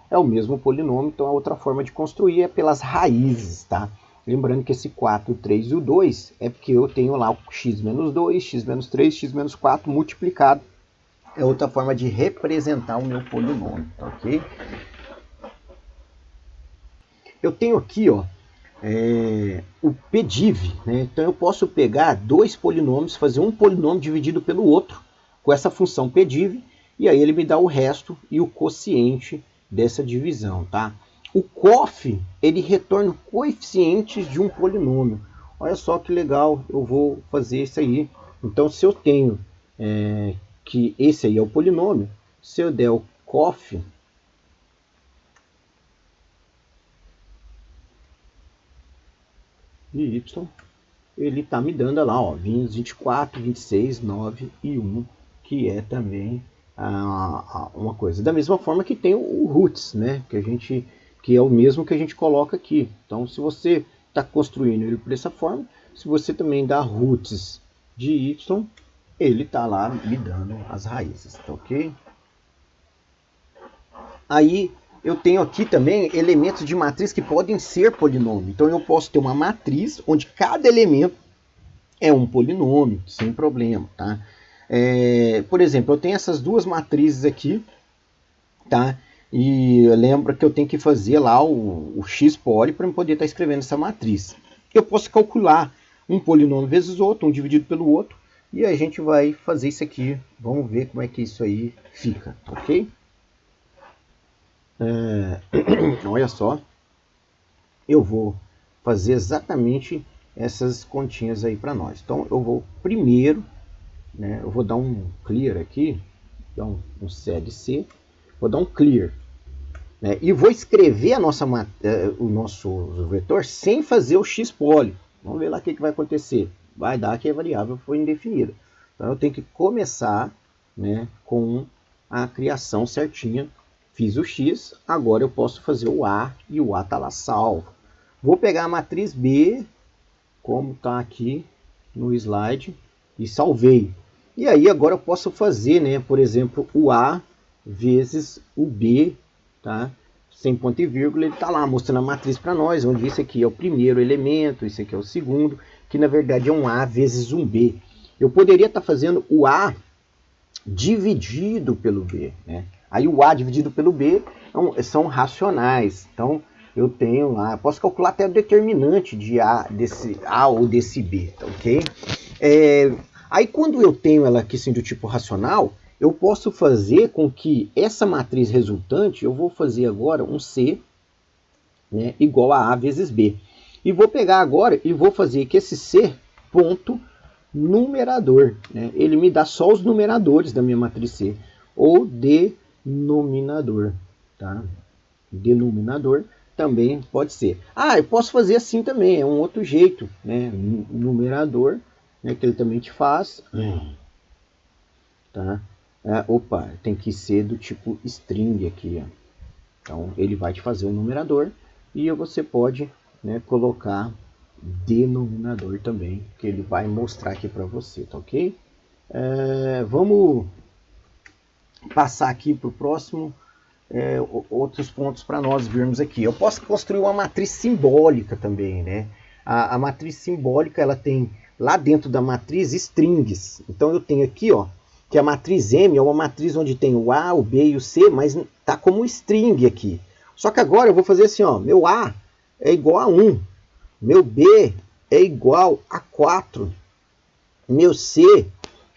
A: é o mesmo polinômio, então a outra forma de construir é pelas raízes, tá? Lembrando que esse 4, o 3 e o 2 é porque eu tenho lá o x menos 2, x menos 3, x menos 4 multiplicado. É outra forma de representar o meu polinômio, tá ok? Eu tenho aqui, ó, o PDIV, né? Então eu posso pegar dois polinômios, fazer um polinômio dividido pelo outro com essa função PDIV, e aí ele me dá o resto e o quociente dessa divisão, tá? O COF, ele retorna coeficientes de um polinômio. Olha só que legal, eu vou fazer isso aí. Então, se eu tenho que esse aí é o polinômio, se eu der o COF de y, ele está me dando lá, ó, 24, 26, 9 e 1, que é também uma coisa. Da mesma forma que tem o roots, né? Que é o mesmo que a gente coloca aqui. Então, se você está construindo ele dessa forma, se você também dá roots de y, ele está lá me dando as raízes, tá ok? Aí eu tenho aqui também elementos de matriz que podem ser polinômio. Então eu posso ter uma matriz onde cada elemento é um polinômio, sem problema, tá? Por exemplo, eu tenho essas duas matrizes aqui, tá? E lembra que eu tenho que fazer lá o x-poli para eu poder estar escrevendo essa matriz. Eu posso calcular um polinômio vezes outro, um dividido pelo outro, e a gente vai fazer isso aqui. Vamos ver como é que isso aí fica, ok? Olha só, eu vou fazer exatamente essas continhas aí para nós. Então eu vou primeiro, né, eu vou dar um clear aqui, dar um CLC, vou dar um clear, né, e vou escrever o nosso vetor sem fazer o x-poli. Vamos ver lá o que vai acontecer. Vai dar que a variável foi indefinida. Então eu tenho que começar, né, com a criação certinha. Fiz o x, agora eu posso fazer o A, e o A está lá salvo. Vou pegar a matriz B, como está aqui no slide, e salvei. E aí agora eu posso fazer, né, por exemplo, o A vezes o B, tá? Sem ponto e vírgula, ele está lá mostrando a matriz para nós, onde isso aqui é o primeiro elemento, isso aqui é o segundo, que na verdade é um A vezes um B. Eu poderia estar fazendo o A dividido pelo B, né? Aí o A dividido pelo B são racionais. Então eu tenho lá, posso calcular até o determinante de A, desse A ou desse B, tá ok? Aí quando eu tenho ela aqui assim, do tipo racional, eu posso fazer com que essa matriz resultante, eu vou fazer agora um C, né, igual a A vezes B. E vou pegar agora e vou fazer que esse C ponto numerador, né, ele me dá só os numeradores da minha matriz C, ou denominador, tá? Denominador também pode ser. Eu posso fazer assim também, é um outro jeito, né? Numerador, né, que ele também te faz. Tá? Opa, tem que ser do tipo string aqui. Ó. Então, ele vai te fazer o numerador e você pode, né, colocar denominador também, que ele vai mostrar aqui para você, tá ok? Vamos passar aqui para o próximo. Outros pontos para nós vermos aqui. Eu posso construir uma matriz simbólica também, né? A matriz simbólica, ela tem lá dentro da matriz strings. Então eu tenho aqui, ó, que a matriz M é uma matriz onde tem o A, o B e o C, mas tá como string aqui. Só que agora eu vou fazer assim, ó, meu A é igual a 1, meu B é igual a 4, meu C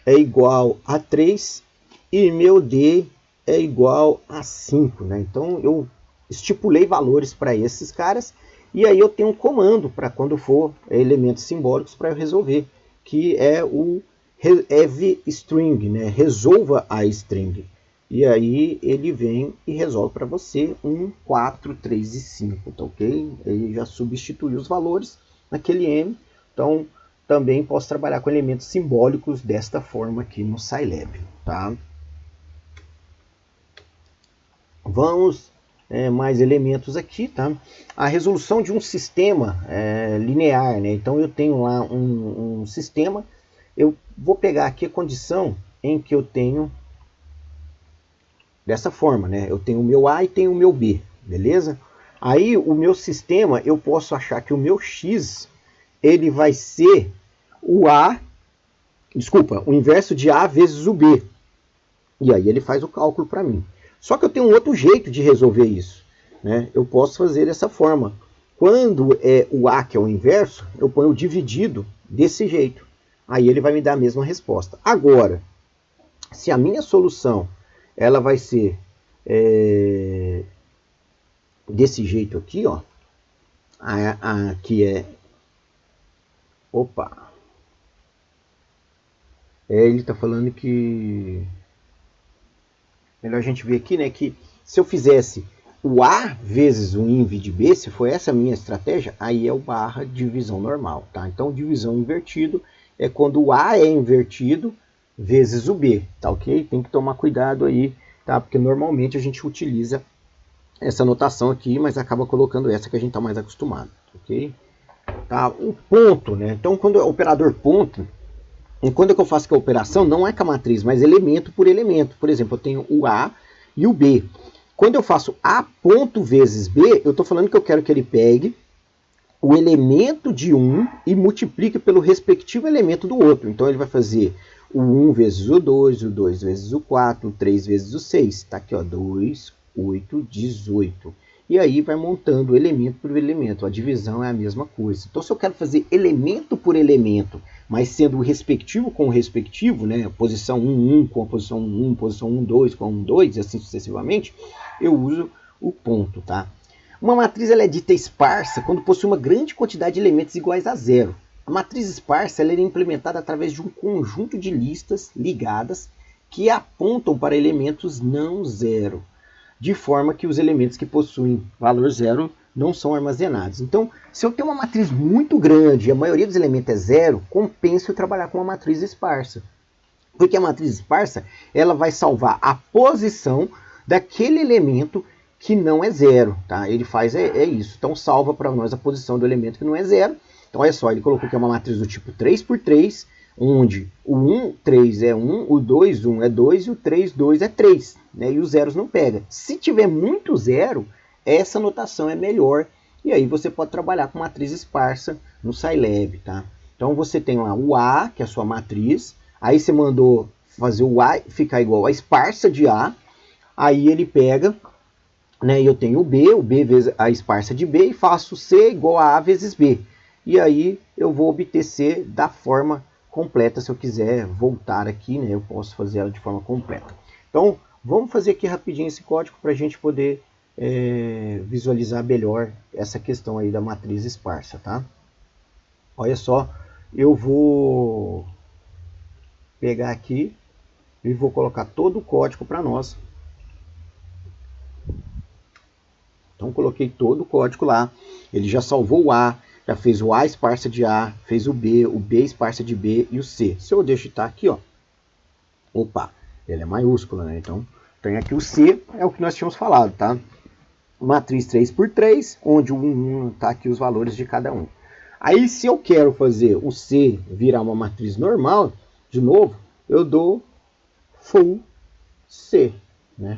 A: é igual a 3 e meu D é igual a 5, né? Então eu estipulei valores para esses caras e aí eu tenho um comando para quando for elementos simbólicos para eu resolver, que é o have string, né? Resolva a string. E aí ele vem e resolve para você 1, 4, 3 e 5, tá ok? Ele já substituiu os valores naquele M. Então também posso trabalhar com elementos simbólicos desta forma aqui no Scilab, tá? Vamos mais elementos aqui, tá? A resolução de um sistema linear, né? Então eu tenho lá um sistema, eu vou pegar aqui a condição em que eu tenho dessa forma, né? Eu tenho o meu A e tenho o meu B, beleza? Aí o meu sistema, eu posso achar que o meu X, ele vai ser o A, desculpa, o inverso de A vezes o B. E aí ele faz o cálculo para mim. Só que eu tenho um outro jeito de resolver isso, né? Eu posso fazer dessa forma. Quando é o A que é o inverso, eu ponho o dividido desse jeito. Aí ele vai me dar a mesma resposta. Agora, se a minha solução ela vai ser desse jeito aqui, ó, aqui opa, ele está falando que melhor a gente ver aqui, né, que se eu fizesse o A vezes o inv de B, se for essa a minha estratégia, aí é o barra divisão normal, tá? Então, divisão invertido é quando o A é invertido, vezes o B, tá ok? Tem que tomar cuidado aí, tá? Porque normalmente a gente utiliza essa notação aqui, mas acaba colocando essa que a gente está mais acostumado, ok? Tá? O ponto, né? Então, quando é o operador ponto, e quando é que eu faço a operação, não é com a matriz, mas elemento por elemento. Por exemplo, eu tenho o A e o B. Quando eu faço A ponto vezes B, eu estou falando que eu quero que ele pegue o elemento de um e multiplique pelo respectivo elemento do outro. Então ele vai fazer o 1 vezes o 2 vezes o 4, o 3 vezes o 6. Está aqui, ó, 2, 8, 18. E aí vai montando elemento por elemento. A divisão é a mesma coisa. Então, se eu quero fazer elemento por elemento, mas sendo o respectivo com o respectivo, né, posição 1, 1 com a posição 1, posição 1, 2 com a 1, 2, e assim sucessivamente, eu uso o ponto, tá? Uma matriz ela é dita esparsa quando possui uma grande quantidade de elementos iguais a zero. A matriz esparsa ela é implementada através de um conjunto de listas ligadas que apontam para elementos não zero, de forma que os elementos que possuem valor zero não são armazenados. Então, se eu tenho uma matriz muito grande e a maioria dos elementos é zero, compensa eu trabalhar com uma matriz esparsa. Porque a matriz esparsa ela vai salvar a posição daquele elemento que não é zero. Tá? Ele faz isso. Então, salva para nós a posição do elemento que não é zero. Então, olha só, ele colocou que é uma matriz do tipo 3x3, onde o 1, 3 é 1, o 2, 1 é 2 e o 3, 2 é 3. Né? E os zeros não pega. Se tiver muito zero, essa notação é melhor. E aí você pode trabalhar com matriz esparsa no Scilab. Tá? Então você tem lá o A, que é a sua matriz. Aí você mandou fazer o A ficar igual a esparsa de A. Aí ele pega, né, eu tenho o B vezes a esparsa de B, e faço C igual a vezes B. E aí eu vou obter C da forma completa. Se eu quiser voltar aqui, né, eu posso fazer ela de forma completa. Então, vamos fazer aqui rapidinho esse código para a gente poder visualizar melhor essa questão aí da matriz esparsa, tá? Olha só, eu vou pegar aqui e vou colocar todo o código para nós. Então, coloquei todo o código lá. Ele já salvou o A, já fez o A esparsa de A, fez o B esparsa de B e o C. Se eu digitar aqui, ó, opa, ele é maiúsculo, né? Então, tem aqui o C, é o que nós tínhamos falado, tá? Matriz 3x3, onde o 1 está aqui os valores de cada um. Aí, se eu quero fazer o C virar uma matriz normal, de novo, eu dou full C, né?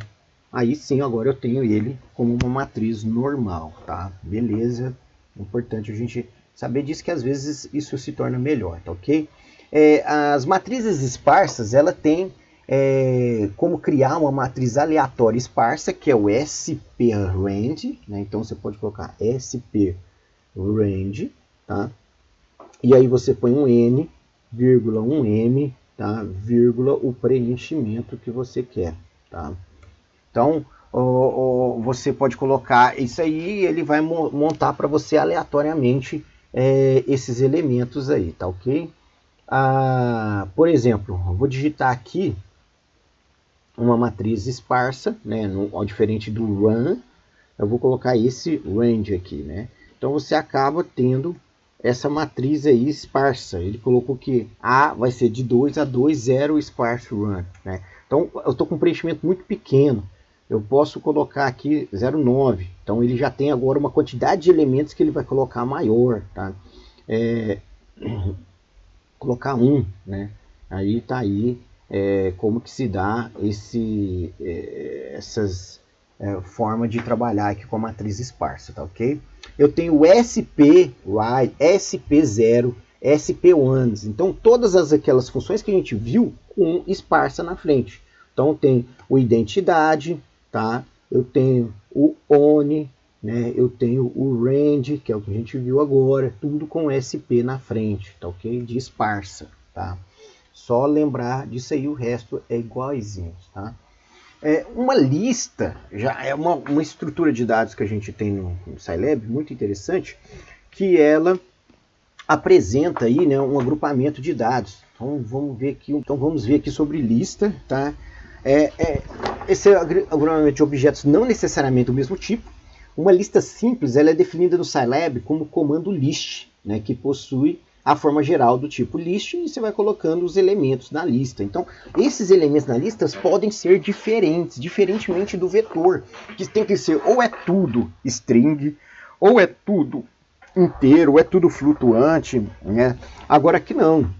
A: Aí sim, agora eu tenho ele como uma matriz normal, tá? Beleza. É importante a gente saber disso, que às vezes isso se torna melhor, tá ok? As matrizes esparsas, ela tem como criar uma matriz aleatória esparsa, que é o SP-Range, né? Então você pode colocar SP-Range, tá? E aí você põe um N, vírgula, um M, tá? Vírgula, o preenchimento que você quer, tá? Então, você pode colocar isso aí e ele vai montar para você aleatoriamente esses elementos aí, tá ok? Por exemplo, eu vou digitar aqui uma matriz esparsa, né, diferente do run, eu vou colocar esse range aqui, né? Então você acaba tendo essa matriz aí esparsa. Ele colocou que A vai ser de 2 a 2, 0 sparse run, né? Então eu estou com um preenchimento muito pequeno. Eu posso colocar aqui 0,9. Então ele já tem agora uma quantidade de elementos que ele vai colocar maior, tá? Colocar 1, né? Aí tá aí como que se dá essas forma de trabalhar aqui com a matriz esparsa, tá ok? Eu tenho SP, right, SP0, SP1. Então todas aquelas funções que a gente viu com esparsa na frente. Então tem o identidade, tá? Eu tenho o ONE, né? Eu tenho o range, que é o que a gente viu agora, tudo com SP na frente, tá ok? De esparsa, tá? Só lembrar disso aí, o resto é igualzinho, tá? Uma lista já é uma estrutura de dados que a gente tem no Scilab, muito interessante, que ela apresenta aí, né, um agrupamento de dados. Então vamos ver aqui sobre lista, tá? Esse agrupamento de objetos não necessariamente do mesmo tipo. Uma lista simples ela é definida no Scilab como comando list, né, que possui a forma geral do tipo list e você vai colocando os elementos na lista. Então, esses elementos na lista podem ser diferentes, diferentemente do vetor, que tem que ser ou é tudo string, ou é tudo inteiro, ou é tudo flutuante, né? Agora que não,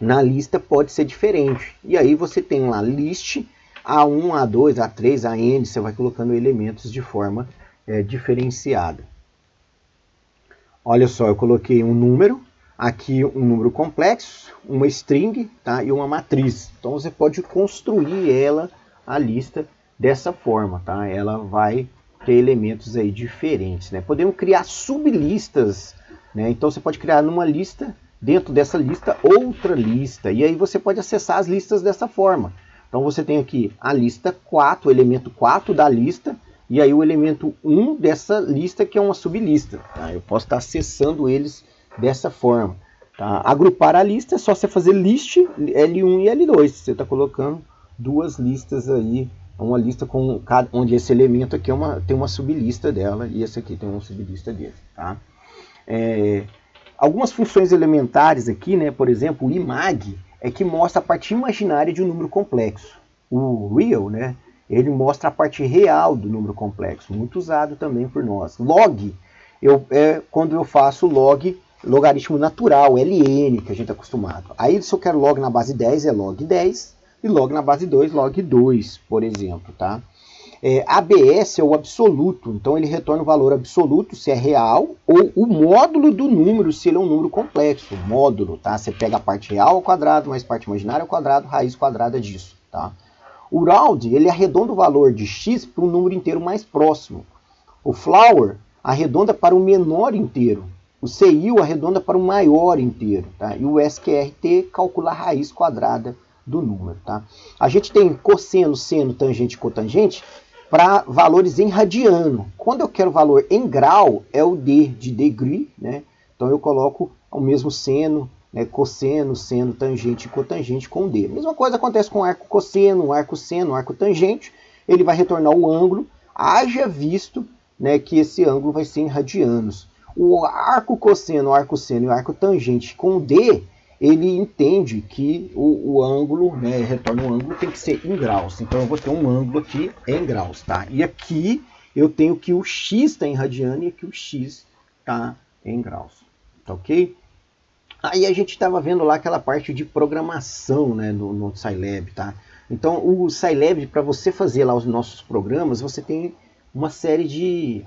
A: na lista pode ser diferente. E aí você tem lá list A1, A2, A3, AN, você vai colocando elementos de forma diferenciada. Olha só, eu coloquei um número, aqui um número complexo, uma string, tá? E uma matriz. Então você pode construir ela, a lista, dessa forma, tá? Ela vai ter elementos aí diferentes, né? Podemos criar sublistas, né? Então você pode criar numa lista, dentro dessa lista, outra lista. E aí você pode acessar as listas dessa forma. Então você tem aqui a lista 4, o elemento 4 da lista, e aí o elemento 1 dessa lista, que é uma sublista. Tá? Eu posso estar acessando eles dessa forma. Tá? Agrupar a lista é só você fazer list L1 e L2. Você está colocando duas listas aí, uma lista com cada, onde esse elemento aqui tem uma sublista dela e esse aqui tem uma sublista dele. Tá? Algumas funções elementares aqui, né, por exemplo, o imag, é que mostra a parte imaginária de um número complexo. O real, né, ele mostra a parte real do número complexo, muito usado também por nós. Log é quando eu faço logaritmo natural, LN, que a gente está acostumado. Aí se eu quero log na base 10, é log 10, e log na base 2, log 2, por exemplo. Tá? ABS é o absoluto, então ele retorna o valor absoluto, se é real, ou o módulo do número, se ele é um número complexo. Módulo, tá? Você pega a parte real ao quadrado, mais parte imaginária ao quadrado, raiz quadrada disso. Tá? O round, ele arredonda o valor de x para um número inteiro mais próximo. O floor arredonda para o menor inteiro. O CIU arredonda para o maior inteiro. Tá? E o SQRT calcula a raiz quadrada do número. Tá? A gente tem cosseno, seno, tangente e cotangente para valores em radiano. Quando eu quero valor em grau, é o D de degree. Né? Então eu coloco o mesmo seno, cosseno, seno, tangente e cotangente com D. Mesma coisa acontece com arco cosseno, arco seno, arco tangente. Ele vai retornar o ângulo, haja visto, né, que esse ângulo vai ser em radianos. O arco cosseno, arco seno e arco tangente com D, ele entende que o ângulo, né, retorna o ângulo, tem que ser em graus. Então eu vou ter um ângulo aqui em graus. Tá? E aqui eu tenho que o x está em radiano e aqui o x está em graus. Tá ok? Aí a gente estava vendo lá aquela parte de programação, né, no Scilab, tá? Então o Scilab, para você fazer lá os nossos programas, você tem uma série de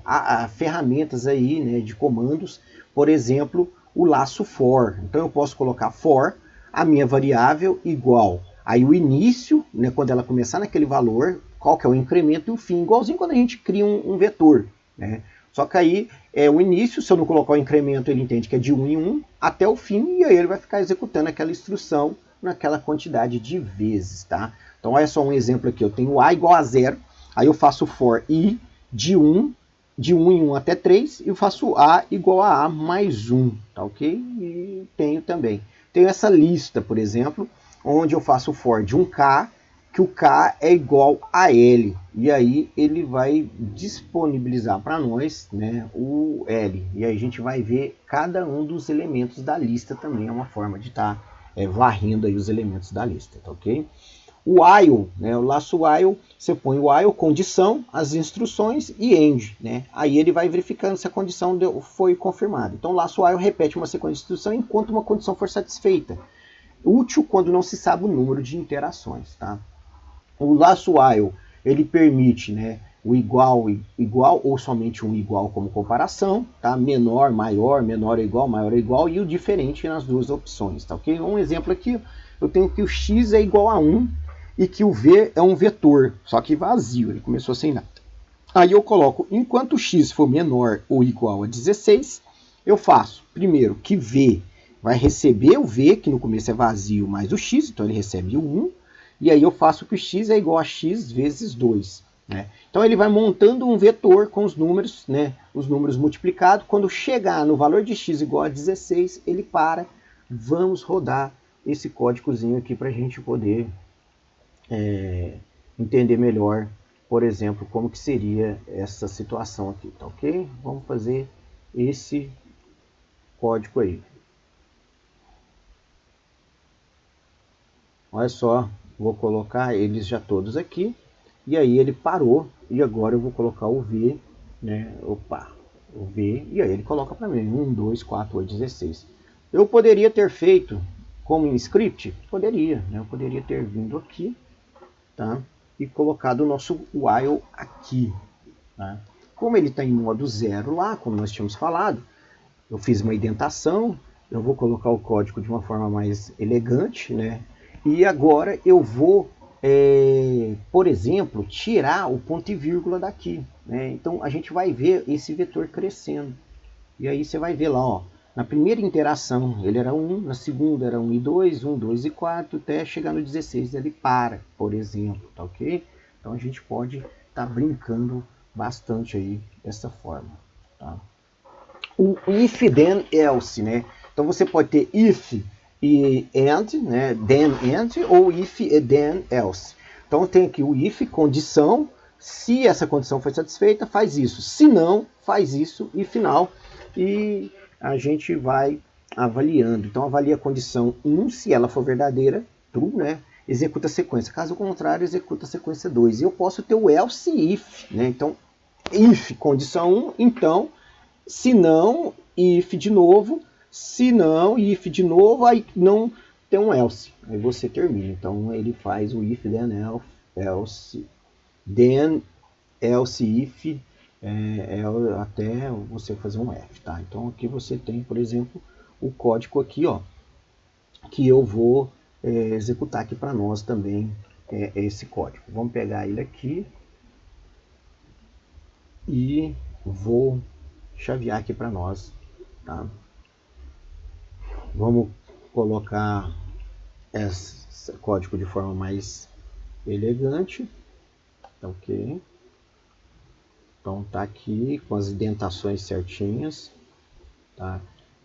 A: ferramentas aí, né, de comandos. Por exemplo, o laço for. Então eu posso colocar for, a minha variável igual. Aí o início, né, quando ela começar naquele valor, qual que é o incremento e o fim. Igualzinho quando a gente cria um vetor, né? Só que aí o início, se eu não colocar o incremento, ele entende que é de 1 em 1 até o fim, e aí ele vai ficar executando aquela instrução naquela quantidade de vezes. Tá? Então olha só um exemplo aqui, eu tenho A igual a 0, aí eu faço for I de 1 em 1 até 3, e eu faço A igual a A mais 1, tá ok? E tenho também. Tenho essa lista, por exemplo, onde eu faço for de 1K, que o K é igual a L. E aí ele vai disponibilizar para nós, né, o L. E aí a gente vai ver cada um dos elementos da lista também. É uma forma de estar varrendo aí os elementos da lista, tá ok? O while, né, o laço while, você põe o while, condição, as instruções e end. Né? Aí ele vai verificando se a condição foi confirmada. Então o laço while repete uma sequência de instrução enquanto uma condição for satisfeita. Útil quando não se sabe o número de interações. Tá? O laço while, ele permite, né, o igual ou somente um igual como comparação, tá? Menor, maior, menor ou igual, maior ou igual, e o diferente nas duas opções. Tá, okay? Um exemplo aqui, eu tenho que o x é igual a 1 e que o v é um vetor, só que vazio, ele começou sem nada. Aí eu coloco, enquanto o x for menor ou igual a 16, eu faço, primeiro, que v vai receber o v, que no começo é vazio, mais o x, então ele recebe o 1, e aí eu faço que o x é igual a x vezes 2. Né? Então ele vai montando um vetor com os números, né, os números multiplicados. Quando chegar no valor de x igual a 16, ele para. Vamos rodar esse códigozinho aqui para a gente poder entender melhor, por exemplo, como que seria essa situação aqui. Tá ok? Vamos fazer esse código aí. Olha só, vou colocar eles já todos aqui. E aí ele parou. E agora eu vou colocar o V, né? Opa, o V. E aí ele coloca para mim 1, 2, 4, 8, 16. Eu poderia ter feito como em script? Poderia, né? Eu poderia ter vindo aqui, tá? E colocado o nosso while aqui, tá? Como ele está em modo 0 lá, como nós tínhamos falado, eu fiz uma indentação, eu vou colocar o código de uma forma mais elegante, né? E agora eu vou, por exemplo, tirar o ponto e vírgula daqui, né? Então a gente vai ver esse vetor crescendo. E aí você vai ver lá, ó, na primeira interação ele era 1, na segunda era 1 e 2, 1, 2 e 4, até chegar no 16 ele para, por exemplo, tá ok? Então a gente pode estar brincando bastante aí dessa forma, tá? O if, then, else, né? Então você pode ter if e and, né? Then, and, ou if e then, else. Então tem aqui o if, condição. Se essa condição foi satisfeita, faz isso. Se não, faz isso e final. E a gente vai avaliando. Então avalia a condição 1, se ela for verdadeira, true, né? Executa a sequência. Caso contrário, executa a sequência 2. E eu posso ter o else if, né? Então, if, condição 1, então, se não, if de novo, se não, if de novo, aí não tem um else. Aí você termina. Então ele faz o if, then, else, then, else, if, até você fazer um F, tá? Então aqui você tem, por exemplo, o código aqui, ó, que eu vou executar aqui para nós também, esse código. Vamos pegar ele aqui e vou chavear aqui para nós, tá? Vamos colocar esse código de forma mais elegante, tá ok? Então tá aqui com as indentações certinhas, tá?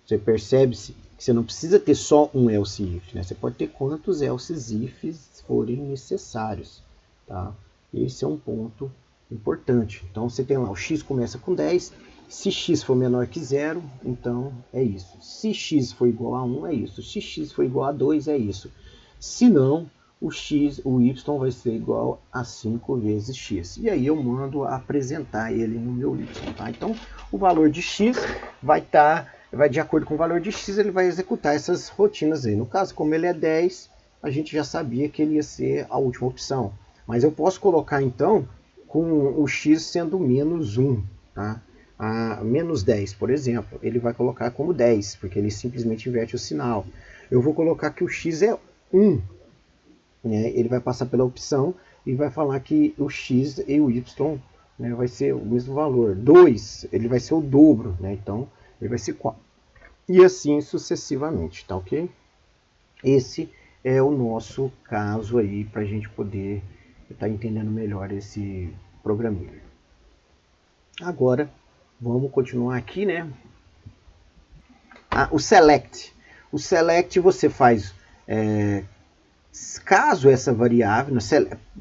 A: Você percebe que você não precisa ter só um else if, né? Você pode ter quantos else ifs forem necessários, tá? Esse é um ponto importante. Então você tem lá, o x começa com 10, se x for menor que 0, então é isso. Se x for igual a 1, é isso. Se x for igual a 2, é isso. Se não, o y vai ser igual a 5 vezes x. E aí eu mando apresentar ele no meu y, tá? Então o valor de x vai de acordo com o valor de x, ele vai executar essas rotinas aí. No caso, como ele é 10, a gente já sabia que ele ia ser a última opção. Mas eu posso colocar então com o x sendo menos 1, tá? Menos 10, por exemplo, ele vai colocar como 10, porque ele simplesmente inverte o sinal. Eu vou colocar que o x é 1, né? Ele vai passar pela opção e vai falar que o x e o y, né, vai ser o mesmo valor. 2, ele vai ser o dobro, né? Então ele vai ser 4. E assim sucessivamente, tá ok? Esse é o nosso caso aí para a gente poder estar entendendo melhor esse programinha. Agora vamos continuar aqui, né? O select. O select você faz caso essa variável,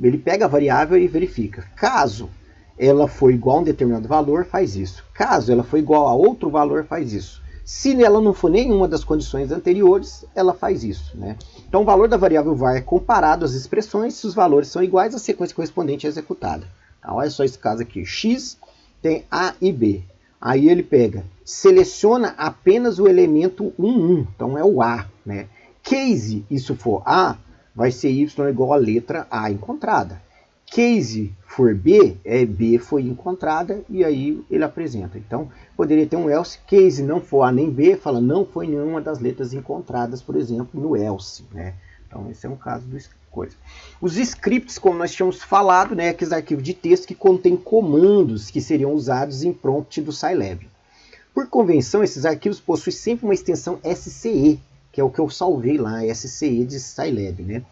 A: ele pega a variável e verifica. Caso ela for igual a um determinado valor, faz isso. Caso ela for igual a outro valor, faz isso. Se ela não for nenhuma das condições anteriores, ela faz isso, né? Então o valor da variável var é comparado às expressões. Se os valores são iguais, a sequência correspondente é executada. Então, olha só esse caso aqui. X tem A e B. Aí ele pega, seleciona apenas o elemento 1, então é o A, né? Case isso for A, vai ser y igual a letra A encontrada. Case for B, B foi encontrada, e aí ele apresenta. Então, poderia ter um else. Case não for A nem B, fala não foi nenhuma das letras encontradas, por exemplo, no else, né? Então, esse é um caso do coisa. Os scripts, como nós tínhamos falado, né, aqueles arquivos de texto que contêm comandos que seriam usados em prompt do Scilab. Por convenção, esses arquivos possuem sempre uma extensão SCE, que é o que eu salvei lá, SCE de Scilab, né?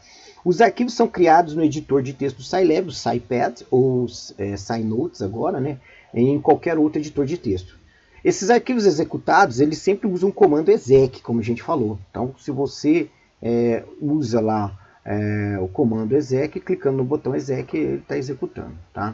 A: Os arquivos são criados no editor de texto do Scilab, o Scipad, ou Scinotes agora, né? Em qualquer outro editor de texto. Esses arquivos executados, eles sempre usam o comando exec, como a gente falou. Então, se você usa lá o comando exec, clicando no botão exec, ele está executando, tá?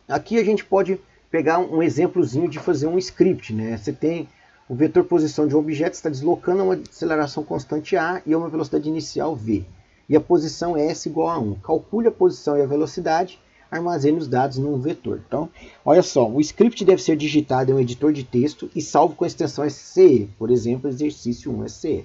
A: Aqui a gente pode pegar um exemplozinho de fazer um script, né? Você tem o vetor posição de um objeto, está deslocando a uma aceleração constante A e a uma velocidade inicial V. e a posição S igual a 1. Calcule a posição e a velocidade, armazene os dados num vetor. Então, olha só, o script deve ser digitado em um editor de texto e salvo com a extensão SCE, por exemplo, exercício 1 SCE.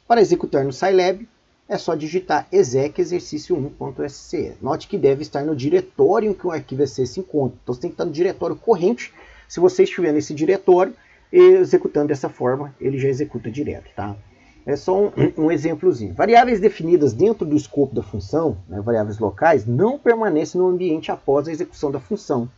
A: Para executar no Scilab, é só digitar exec exercício1.sce. Note que deve estar no diretório em que o arquivo SCE se encontra. Então, você tem que estar no diretório corrente. Se você estiver nesse diretório, executando dessa forma, ele já executa direto, tá? É só um exemplozinho. Variáveis definidas dentro do escopo da função, né, variáveis locais, não permanecem no ambiente após a execução da função.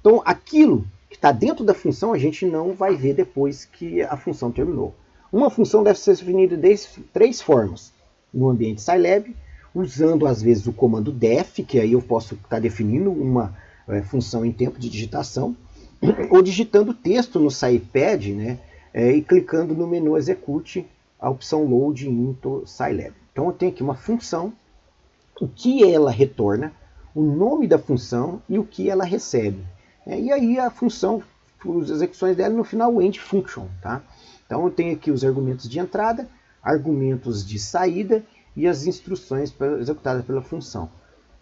A: Então, aquilo que está dentro da função, a gente não vai ver depois que a função terminou. Uma função deve ser definida de 3 formas. No ambiente Scilab, usando às vezes o comando def, que aí eu posso estar definindo uma função em tempo de digitação, ou digitando texto no SciPad, né, e clicando no menu Execute, a opção Load into Scilab. Então eu tenho aqui uma função, o que ela retorna, o nome da função e o que ela recebe. E aí a função, as execuções dela no final, o end function. Tá? Então eu tenho aqui os argumentos de entrada, argumentos de saída e as instruções executadas pela função.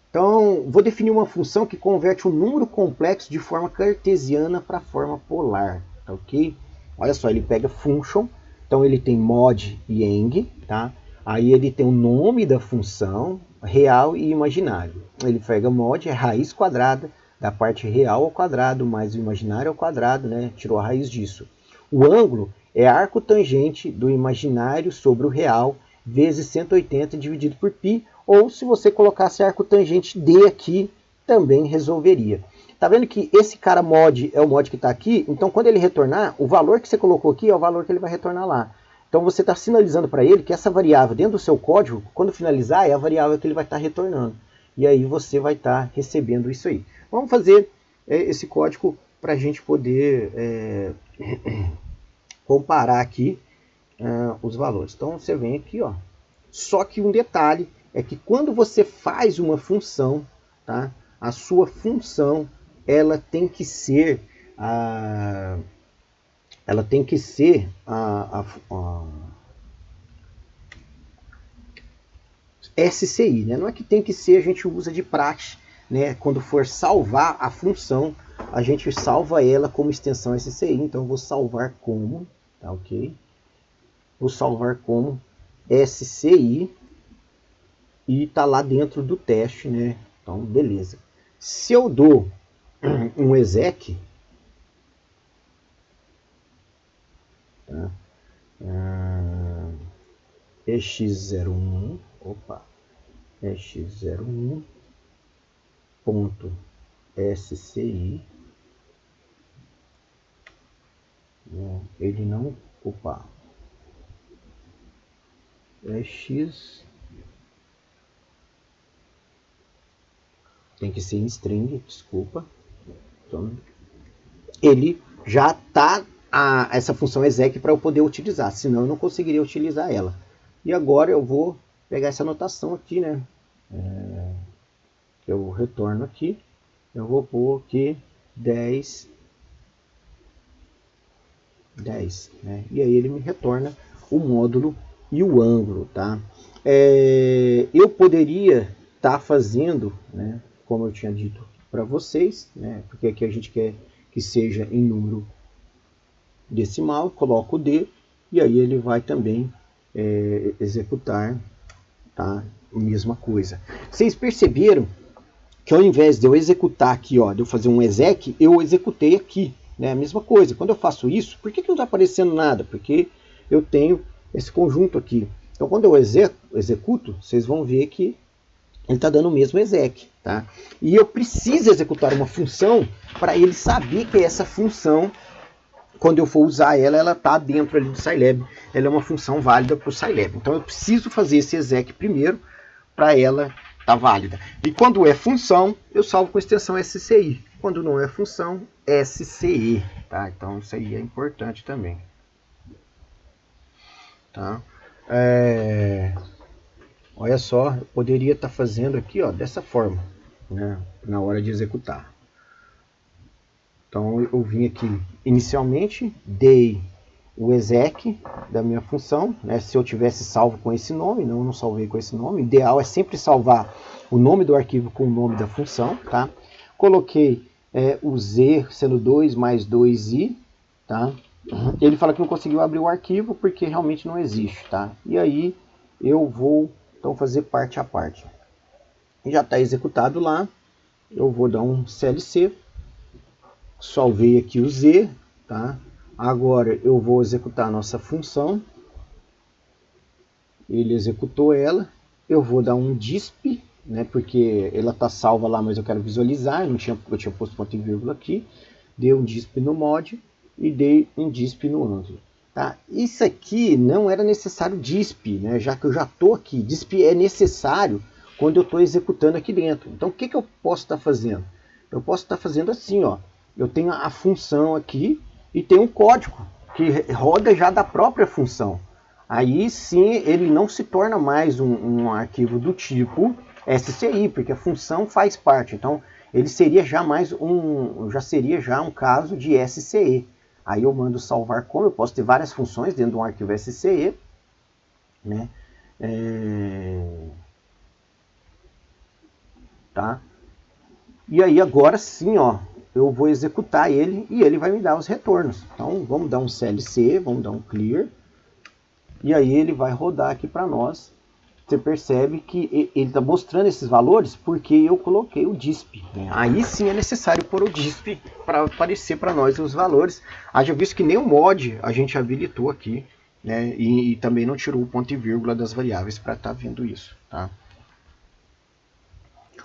A: Então, vou definir uma função que converte um número complexo de forma cartesiana para a forma polar. Tá, ok? Olha só, ele pega function, então ele tem mod e eng, tá? Aí ele tem o nome da função, real e imaginário. Ele pega mod, é raiz quadrada da parte real ao quadrado, mais o imaginário ao quadrado, né? Tirou a raiz disso. O ângulo é arco tangente do imaginário sobre o real, vezes 180 dividido por π, ou se você colocasse arco tangente D aqui, também resolveria. Tá vendo que esse cara mod é o mod que está aqui? Então, quando ele retornar, o valor que você colocou aqui é o valor que ele vai retornar lá. Então, você está sinalizando para ele que essa variável dentro do seu código, quando finalizar, é a variável que ele vai estar retornando. E aí você vai estar recebendo isso aí. Vamos fazer esse código para a gente poder comparar aqui os valores. Então, você vem aqui, ó. Só que um detalhe é que quando você faz uma função, tá? A sua função ela tem que ser SCI, né? Não é que tem que ser, a gente usa de praxe, né? Quando for salvar a função, a gente salva ela como extensão SCI. Então eu vou salvar como, tá, ok? Vou salvar como SCI e está lá dentro do teste, né? Então, beleza. Se eu dou um exec, tá? EX01, EX01.sci, ele não, EX, tem que ser em string, desculpa. Então, ele já está essa função exec para eu poder utilizar, senão eu não conseguiria utilizar ela. E agora eu vou pegar essa anotação aqui, né? Eu retorno aqui, eu vou pôr aqui 10, né? E aí ele me retorna o módulo e o ângulo, tá? Eu poderia estar fazendo, né, como eu tinha dito para vocês, né, porque aqui a gente quer que seja em número decimal, coloco o D e aí ele vai também executar, tá, a mesma coisa. Vocês perceberam que ao invés de eu executar aqui, ó, de eu fazer um exec, eu executei aqui, né, a mesma coisa. Quando eu faço isso, por que não está aparecendo nada? Porque eu tenho esse conjunto aqui. Então, quando eu executo, vocês vão ver que ele está dando o mesmo exec, tá? E eu preciso executar uma função para ele saber que essa função, quando eu for usar ela, ela está dentro ali do Scilab. Ela é uma função válida para o Scilab. Então, eu preciso fazer esse exec primeiro para ela estar válida. E quando é função, eu salvo com a extensão SCI. Quando não é função, SCE. Tá? Então, isso aí é importante também. Tá? Olha só, eu poderia estar fazendo aqui, ó, dessa forma, né, na hora de executar. Então eu vim aqui inicialmente, dei o exec da minha função, né? Se eu tivesse salvo com esse nome, não, eu não salvei com esse nome. O ideal é sempre salvar o nome do arquivo com o nome da função, tá? Coloquei o z sendo 2 mais 2i, tá? Ele fala que não conseguiu abrir o arquivo porque realmente não existe, tá? E aí eu vou então fazer parte a parte. Já está executado lá, eu vou dar um CLC, salvei aqui o z, tá? Agora eu vou executar a nossa função, ele executou ela, eu vou dar um disp, né, porque ela está salva lá, mas eu quero visualizar, eu tinha posto ponto e vírgula aqui, dei um disp no mod e dei um disp no Angular. Tá? Isso aqui não era necessário disp, né, já que eu já estou aqui. Disp é necessário quando eu estou executando aqui dentro. Então o que eu posso estar fazendo? Eu posso estar fazendo assim, ó. Eu tenho a função aqui e tem um código que roda já da própria função. Aí sim ele não se torna mais um arquivo do tipo SCI, porque a função faz parte. Então ele seria já seria já um caso de SCE. Aí eu mando salvar como, eu posso ter várias funções dentro de um arquivo SCE, né? Tá? E aí agora sim, ó, eu vou executar ele e ele vai me dar os retornos. Então vamos dar um CLC, vamos dar um clear. E aí ele vai rodar aqui para nós. Você percebe que ele está mostrando esses valores porque eu coloquei o disp. Né? Aí sim é necessário pôr o disp para aparecer para nós os valores. Haja visto que nem o mod a gente habilitou aqui, né? E também não tirou o ponto e vírgula das variáveis para estar vendo isso. Tá?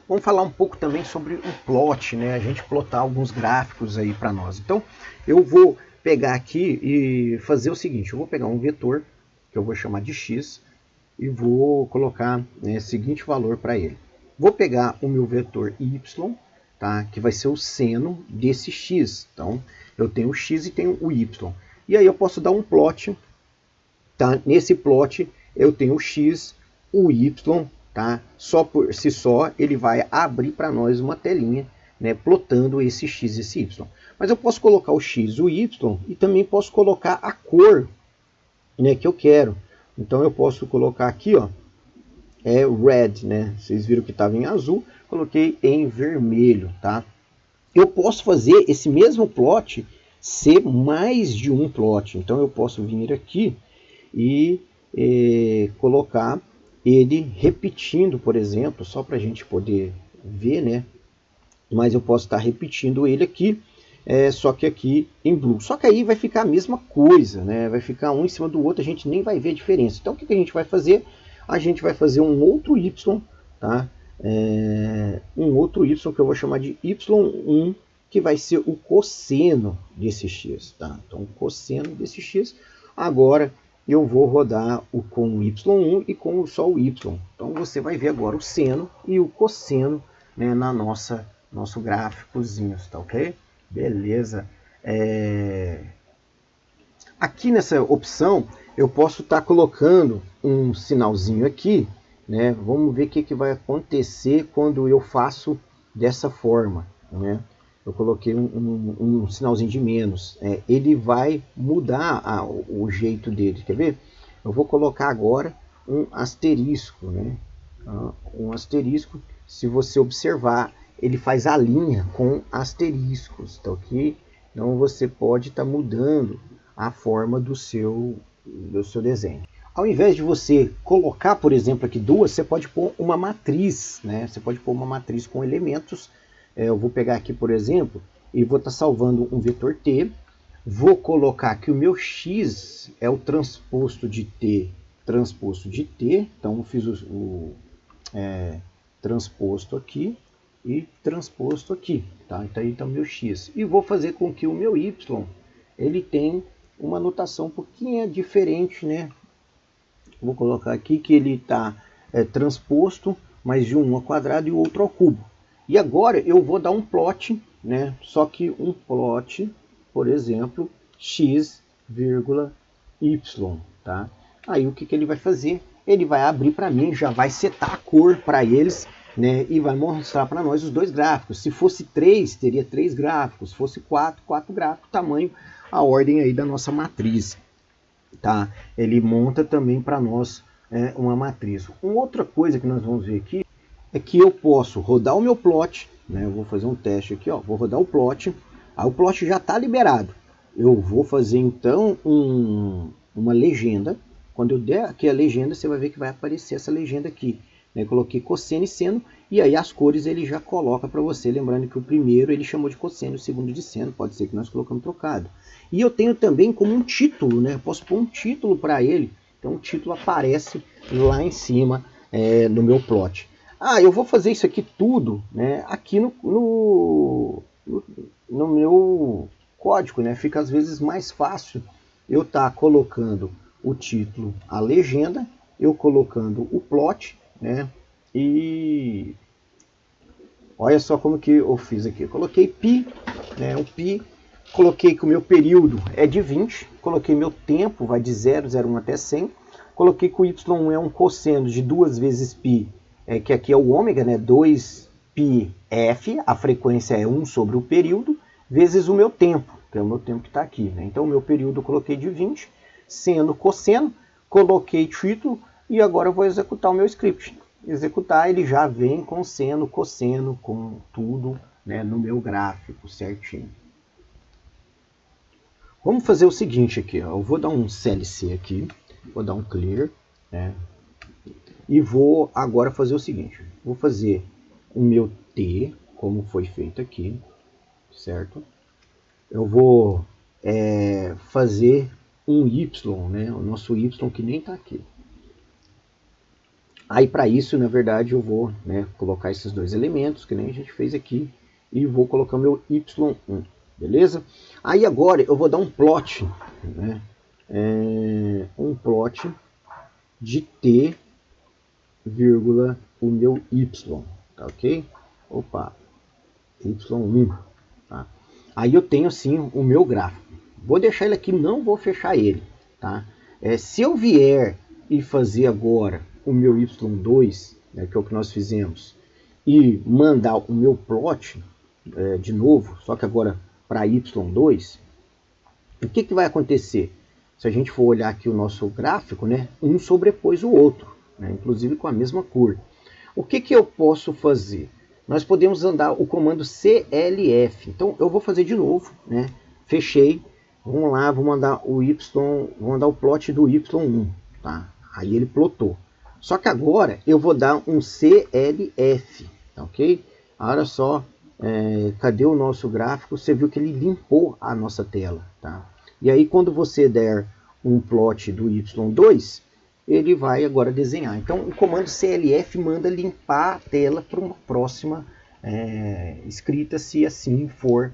A: Vamos falar um pouco também sobre o plot, né? A gente plotar alguns gráficos aí para nós. Então eu vou pegar aqui e fazer o seguinte. Eu vou pegar um vetor que eu vou chamar de x e vou colocar o seguinte valor para ele. Vou pegar o meu vetor y, tá, que vai ser o seno desse x. Então, eu tenho o x e tenho o y. E aí eu posso dar um plot. Tá? Nesse plot, eu tenho o x, o y, tá? Só por si só, ele vai abrir para nós uma telinha, né, plotando esse x e esse y. Mas eu posso colocar o x, o y, e também posso colocar a cor, né, que eu quero. Então eu posso colocar aqui, ó, red, né? Vocês viram que estava em azul, coloquei em vermelho, tá? Eu posso fazer esse mesmo plot ser mais de um plot. Então eu posso vir aqui e colocar ele repetindo, por exemplo, só para a gente poder ver, né? Mas eu posso estar repetindo ele aqui. Só que aqui em blue. Só que aí vai ficar a mesma coisa, né? Vai ficar um em cima do outro, a gente nem vai ver a diferença. Então o que a gente vai fazer? A gente vai fazer um outro y, tá? Um outro y que eu vou chamar de y1, que vai ser o cosseno desse x, tá? Então o cosseno desse x. Agora eu vou rodar com o y1 e com só o y. Então você vai ver agora o seno e o cosseno, né, na nosso gráficozinho, tá ok? Beleza. Aqui nessa opção eu posso estar colocando um sinalzinho aqui, né? Vamos ver o que vai acontecer quando eu faço dessa forma, né? Eu coloquei um sinalzinho de menos. Ele vai mudar o jeito dele. Quer ver? Eu vou colocar agora um asterisco, né? Um asterisco. Se você observar, ele faz a linha com asteriscos, tá ok? Então você pode estar mudando a forma do seu desenho. Ao invés de você colocar, por exemplo, aqui duas, você pode pôr uma matriz, né? Você pode pôr uma matriz com elementos. Eu vou pegar aqui, por exemplo, e vou estar salvando um vetor t. Vou colocar que o meu x é o transposto de t, Então eu fiz o transposto aqui e transposto aqui, tá? Então meu x. E vou fazer com que o meu y, ele tem uma notação um pouquinho diferente, né? Vou colocar aqui que ele está transposto, mas de um ao quadrado e o outro ao cubo. E agora eu vou dar um plot, né? Só que um plot, por exemplo, x, y, tá? Aí o que ele vai fazer? Ele vai abrir para mim, já vai setar a cor para eles, né? E vai mostrar para nós os dois gráficos. Se fosse 3, teria 3 gráficos. Se fosse 4, 4 gráficos, tamanho, a ordem aí da nossa matriz. tá? Ele monta também para nós uma matriz. Uma outra coisa que nós vamos ver aqui é que eu posso rodar o meu plot, né? Eu vou fazer um teste aqui, ó. Vou rodar o plot. Aí o plot já está liberado. Eu vou fazer então uma legenda. Quando eu der aqui a legenda, você vai ver que vai aparecer essa legenda aqui. Né? Coloquei cosseno e seno, e aí as cores ele já coloca para você. Lembrando que o primeiro ele chamou de cosseno, o segundo de seno. Pode ser que nós colocamos trocado. E eu tenho também como um título, né? Eu posso pôr um título para ele. Então o título aparece lá em cima no meu plot. Ah, eu vou fazer isso aqui tudo, né, aqui no meu código, né? Fica às vezes mais fácil eu estar colocando o título, a legenda, eu colocando o plot, né? E olha só como que eu fiz aqui. Eu coloquei pi, né? O pi, coloquei que o meu período é de 20, coloquei meu tempo, vai de 0, 01 até 100, coloquei que o y é um cosseno de 2 vezes π, que aqui é o ômega, né? 2πf, a frequência é 1 sobre o período, vezes o meu tempo, que é o meu tempo que está aqui. Né? Então, o meu período eu coloquei de 20, seno, cosseno, coloquei título e agora eu vou executar o meu script. Executar, ele já vem com seno, cosseno, com tudo, né, no meu gráfico certinho. Vamos fazer o seguinte aqui, ó. Eu vou dar um CLC aqui, vou dar um clear, né, e vou agora fazer o seguinte, vou fazer o meu T, como foi feito aqui, certo? Eu vou fazer um Y, né, o nosso Y que nem está aqui. Aí para isso, na verdade, eu vou, né, colocar esses dois elementos, que nem a gente fez aqui, e vou colocar meu y1, beleza? Aí agora eu vou dar um plot, né, um plot de t, vírgula, o meu y, tá ok? Opa, y1, tá? Aí eu tenho assim o meu gráfico. Vou deixar ele aqui, não vou fechar ele, tá? Se eu vier e fazer agora o meu y2, né, que é o que nós fizemos, e mandar o meu plot de novo, só que agora para y2, o que, que vai acontecer? Se a gente for olhar aqui o nosso gráfico, né, um sobrepôs o outro, né, inclusive com a mesma cor. O que, que eu posso fazer? Nós podemos andar o comando CLF. Então eu vou fazer de novo, né? Fechei. Vamos lá, vou mandar o vou mandar o plot do y1, tá? Aí ele plotou. Só que agora eu vou dar um CLF, tá ok? Olha só, cadê o nosso gráfico? Você viu que ele limpou a nossa tela, tá? E aí quando você der um plot do y2, ele vai agora desenhar. Então o comando CLF manda limpar a tela para uma próxima escrita, se assim for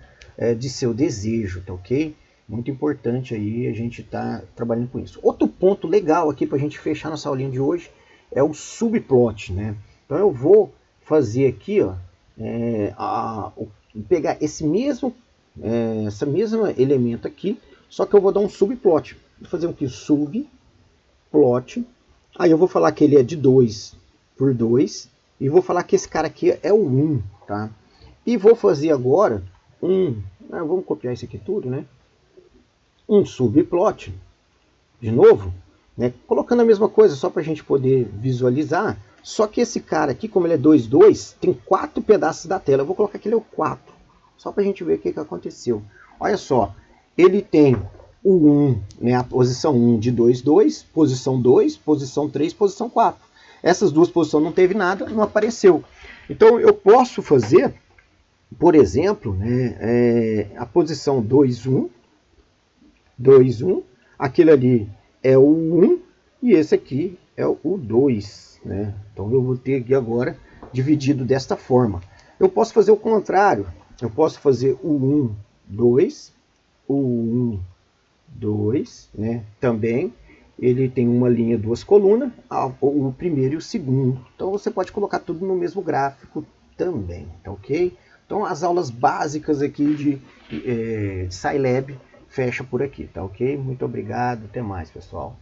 A: de seu desejo, tá ok? Muito importante aí a gente tá trabalhando com isso. Outro ponto legal aqui para a gente fechar nossa aulinha de hoje é o subplot, né? Então eu vou fazer aqui, ó, pegar esse mesmo elemento aqui, só que eu vou dar um subplot. Vou fazer aqui subplot. Aí eu vou falar que ele é de 2 por 2 e vou falar que esse cara aqui é o 1, tá? E vou fazer agora vamos copiar isso aqui tudo, né? Um subplot, de novo, né? Colocando a mesma coisa só para a gente poder visualizar. Só que esse cara aqui, como ele é 2, 2, tem 4 pedaços da tela. Eu vou colocar que ele é o 4, só para a gente ver o que, que aconteceu. Olha só, ele tem o 1, né, a posição 1 de 2, 2, posição 2, posição 3, posição 4. Essas duas posições não teve nada, não apareceu. Então eu posso fazer, por exemplo, né, a posição 2, 1, 2, 1, aquele ali é o 1 e esse aqui é o 2. Né? Então eu vou ter aqui agora dividido desta forma. Eu posso fazer o contrário, eu posso fazer o 1, 2, o 1, 2, né? Também ele tem uma linha, duas colunas, o primeiro e o segundo. Então você pode colocar tudo no mesmo gráfico também, tá ok? Então as aulas básicas aqui de Scilab fecha por aqui, tá ok? Muito obrigado, até mais, pessoal.